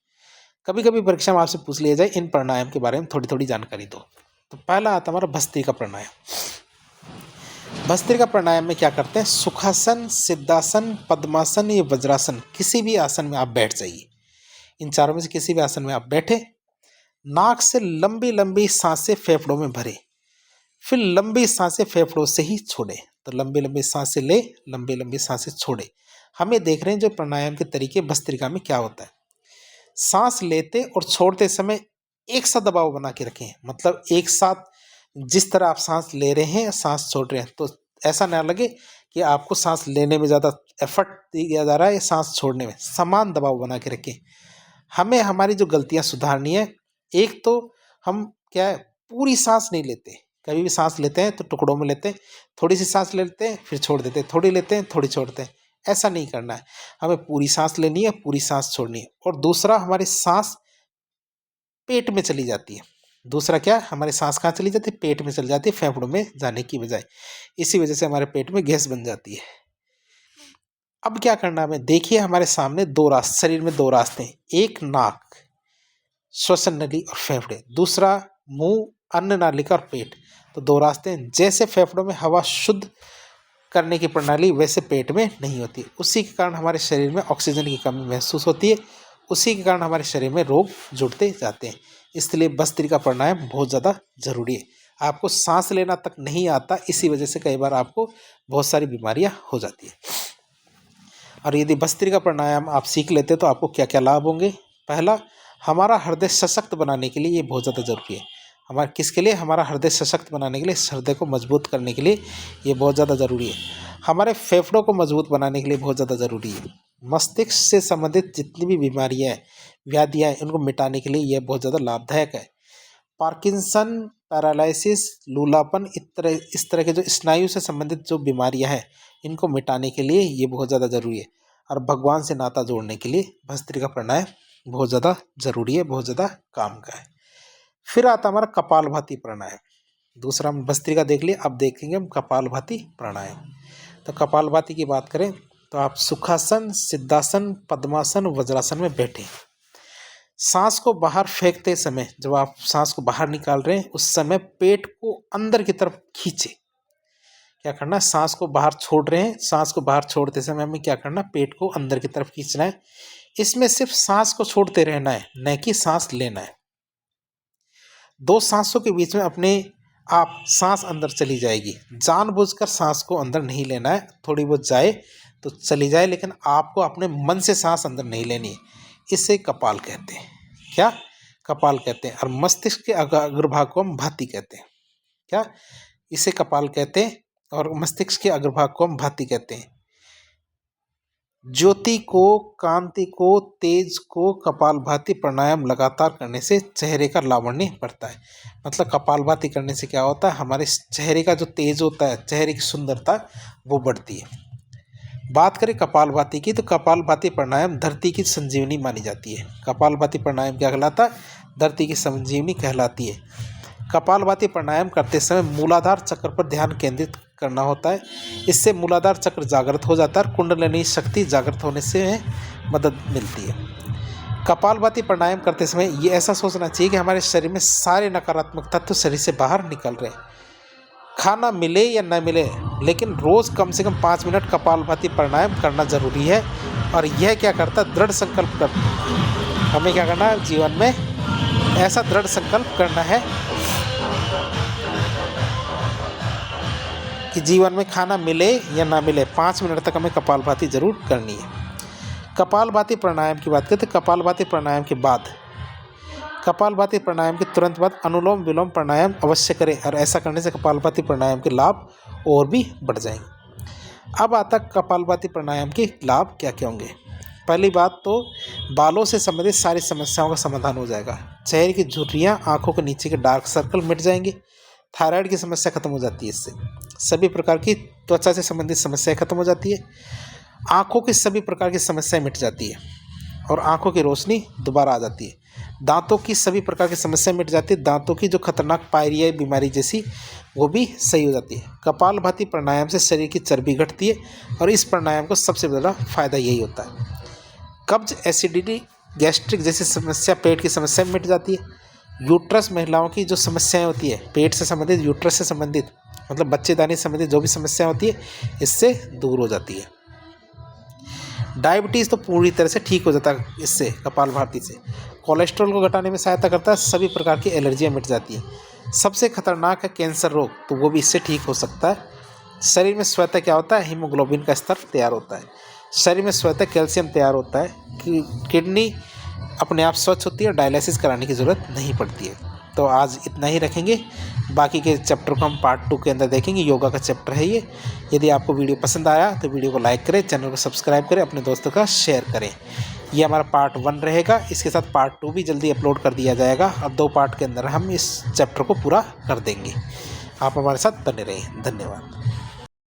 [SPEAKER 1] कभी कभी परीक्षा में आपसे पूछ लिया जाए इन प्राणायाम के बारे में थोड़ी थोड़ी जानकारी दो। तो पहला आता हमारा भस्त्रिका प्राणायाम। भस्त्रिका प्राणायाम में क्या करते हैं? सुखासन, सिद्धासन, पद्मासन या वज्रासन, किसी भी आसन में आप बैठ जाइए। इन चारों में से किसी भी आसन में आप बैठे, नाक से लंबी लंबी सांसें फेफड़ों में भरे, फिर लंबी सांसें फेफड़ों से ही छोड़े। तो लंबी लंबी सांसें ले, लंबी लंबी सांसें छोड़े। हमें देख रहे हैं जो प्राणायाम के तरीके भस्त्रिका में क्या होता है। सांस लेते और छोड़ते समय एक सा दबाव बना के रखें, मतलब एक साथ जिस तरह आप सांस ले रहे हैं सांस छोड़ रहे हैं, तो ऐसा ना लगे कि आपको सांस लेने में ज़्यादा एफर्ट दिया जा रहा है या सांस छोड़ने में। समान दबाव बना के रखें। हमें हमारी जो गलतियां सुधारनी है, एक तो हम क्या है, पूरी सांस नहीं लेते। कभी भी सांस लेते हैं तो टुकड़ों में लेते हैं, थोड़ी सी सांस लेते हैं फिर छोड़ देते हैं, थोड़ी लेते हैं थोड़ी छोड़ते हैं। ऐसा नहीं करना है, हमें पूरी सांस लेनी है, पूरी सांस छोड़नी है। और दूसरा, हमारी सांस पेट में चली जाती है। दूसरा क्या, हमारी सांस कहाँ चली जाती है? पेट में चली जाती है, फेफड़ों में जाने की बजाय। इसी वजह से हमारे पेट में गैस बन जाती है। अब क्या करना है हमें? देखिए हमारे सामने 2 रास्ते, शरीर में 2 रास्ते हैं। एक नाक, श्वसन नली और फेफड़े, दूसरा मुंह, अन्न नालिका और पेट। तो 2 रास्ते हैं। जैसे फेफड़ों में हवा शुद्ध करने की प्रणाली वैसे पेट में नहीं होती। उसी के कारण हमारे शरीर में ऑक्सीजन की कमी महसूस होती है। उसी के कारण हमारे शरीर में रोग जुड़ते जाते हैं। इसलिए भस्त्रिका प्राणायाम बहुत ज़्यादा जरूरी है। आपको सांस लेना तक नहीं आता, इसी वजह से कई बार आपको बहुत सारी बीमारियां हो जाती है। और यदि भस्त्रिका प्राणायाम आप सीख लेते तो आपको क्या क्या लाभ होंगे? पहला, हमारा हृदय सशक्त बनाने के लिए ये बहुत ज़्यादा जरूरी है। हमारे किसके लिए? हमारा हृदय सशक्त बनाने के लिए, हृदय को मजबूत करने के लिए ये बहुत ज़्यादा ज़रूरी है। हमारे फेफड़ों को मजबूत बनाने के लिए बहुत ज़्यादा ज़रूरी है। मस्तिष्क से संबंधित जितनी भी बीमारियाँ हैं, व्याधियाँ हैं, उनको मिटाने के लिए यह बहुत ज़्यादा लाभदायक है। पार्किंसन, पैरालिसिस, लूलापन, इस तरह के जो स्नायु से संबंधित जो बीमारियां हैं, इनको मिटाने के लिए ये बहुत ज़्यादा ज़रूरी है। और भगवान से नाता जोड़ने के लिए भस्त्रिका प्राणायाम बहुत ज़्यादा ज़रूरी है, बहुत ज़्यादा काम का है। फिर आता हमारा कपालभाति प्राणायाम। दूसरा हम भस्त्रिका देख लिए, अब देखेंगे हम कपालभाति प्राणायाम। तो कपालभाति की बात करें तो आप सुखासन, सिद्धासन, पद्मासन, वज्रासन में बैठे। सांस को बाहर फेंकते समय, जब आप सांस को बाहर निकाल रहे हैं, उस समय पेट को अंदर की तरफ खींचे। क्या करना है? सांस को बाहर छोड़ रहे हैं, सांस को बाहर छोड़ते समय हमें क्या करना है? पेट को अंदर की तरफ खींचना है। इसमें सिर्फ सांस को छोड़ते रहना है, न कि सांस लेना है। 2 सांसों के बीच में अपने आप सांस अंदर चली जाएगी। जानबूझकर सांस को अंदर नहीं लेना है। थोड़ी बहुत जाए तो चली जाए, लेकिन आपको अपने मन से सांस अंदर नहीं लेनी है। इसे कपाल कहते हैं। क्या? कपाल कहते हैं। और मस्तिष्क के अग्रभाग को हम भाति कहते हैं। क्या? इसे कपाल कहते हैं और मस्तिष्क के अग्रभाग को हम भाति कहते हैं। ज्योति को, कांति को, तेज को कपालभाति प्राणायाम लगातार करने से चेहरे का लावण्य बढ़ता है। मतलब कपालभाति करने से क्या होता है? हमारे चेहरे का जो तेज होता है, चेहरे की सुंदरता वो बढ़ती है। बात करें कपालभाति की, तो कपालभाति प्राणायाम धरती की संजीवनी मानी जाती है। कपालभाति प्राणायाम क्या कहलाता है? धरती की संजीवनी कहलाती है। कपालभाति प्राणायाम करते समय मूलाधार चक्र पर ध्यान केंद्रित करना होता है। इससे मूलाधार चक्र जागृत हो जाता है और कुंडलिनी शक्ति जागृत होने से मदद मिलती है। कपालभाति प्राणायाम करते समय ये ऐसा सोचना चाहिए कि हमारे शरीर में सारे नकारात्मक तत्व शरीर से बाहर निकल रहे हैं। खाना मिले या न मिले, लेकिन रोज़ कम से कम 5 मिनट कपालभाति प्राणायाम करना ज़रूरी है। और यह क्या करता है? दृढ़ संकल्प कर, हमें क्या करना है जीवन में? ऐसा दृढ़ संकल्प करना है कि जीवन में खाना मिले या ना मिले, 5 मिनट तक हमें कपालभाति जरूर करनी है। कपालभाति प्राणायाम की बात करें तो कपालभाति प्राणायाम के बाद, कपालभाति प्राणायाम के तुरंत बाद अनुलोम विलोम प्राणायाम अवश्य करें। और ऐसा करने से कपालभाति प्राणायाम के लाभ और भी बढ़ जाएंगे। अब आता कपालभाति प्राणायाम के लाभ क्या क्या होंगे। पहली बात तो बालों से संबंधित सारी समस्याओं का समाधान हो जाएगा। चेहरे की झुर्रियाँ, आंखों के नीचे के डार्क सर्कल मिट जाएंगे। थायराइड की समस्या खत्म हो जाती है इससे। सभी प्रकार की त्वचा से संबंधित समस्याएं खत्म हो जाती है। आंखों की सभी प्रकार की समस्याएं मिट जाती है और आंखों की रोशनी दोबारा आ जाती है। दांतों की सभी प्रकार की समस्याएं मिट जाती है। दांतों की जो खतरनाक पायरिया बीमारी जैसी वो भी सही हो जाती है। कपालभाति प्राणायाम से शरीर की चर्बी घटती है और इस प्राणायाम को सबसे ज़्यादा फायदा यही होता है। कब्ज, एसिडिटी, गैस्ट्रिक जैसी समस्या, पेट की समस्या मिट जाती है। यूट्रस, महिलाओं की जो समस्याएं होती है पेट से संबंधित, यूट्रस से संबंधित, मतलब बच्चेदानी से संबंधित जो भी समस्या होती है इससे दूर हो जाती है। डायबिटीज़ तो पूरी तरह से ठीक हो जाता है इससे, कपालभाति से। कोलेस्ट्रॉल को घटाने में सहायता करता है। सभी प्रकार की एलर्जियां मिट जाती हैं। सबसे खतरनाक है कैंसर रोग, तो वो भी इससे ठीक हो सकता है। शरीर में स्वतः क्या होता है, हीमोग्लोबिन का स्तर तैयार होता है। शरीर में स्वतः कैल्शियम तैयार होता है। किडनी अपने आप स्वच्छ होती है और डायलिसिस कराने की ज़रूरत नहीं पड़ती है। तो आज इतना ही रखेंगे, बाकी के चैप्टर को हम पार्ट 2 के अंदर देखेंगे। योगा का चैप्टर है ये। यदि आपको वीडियो पसंद आया तो वीडियो को लाइक करें, चैनल को सब्सक्राइब करें, अपने दोस्तों का शेयर करें। ये हमारा पार्ट 1 रहेगा। इसके साथ पार्ट 2 भी जल्दी अपलोड कर दिया जाएगा। अब 2 पार्ट के अंदर हम इस चैप्टर को पूरा कर देंगे। आप हमारे साथ बने रहें। धन्यवाद।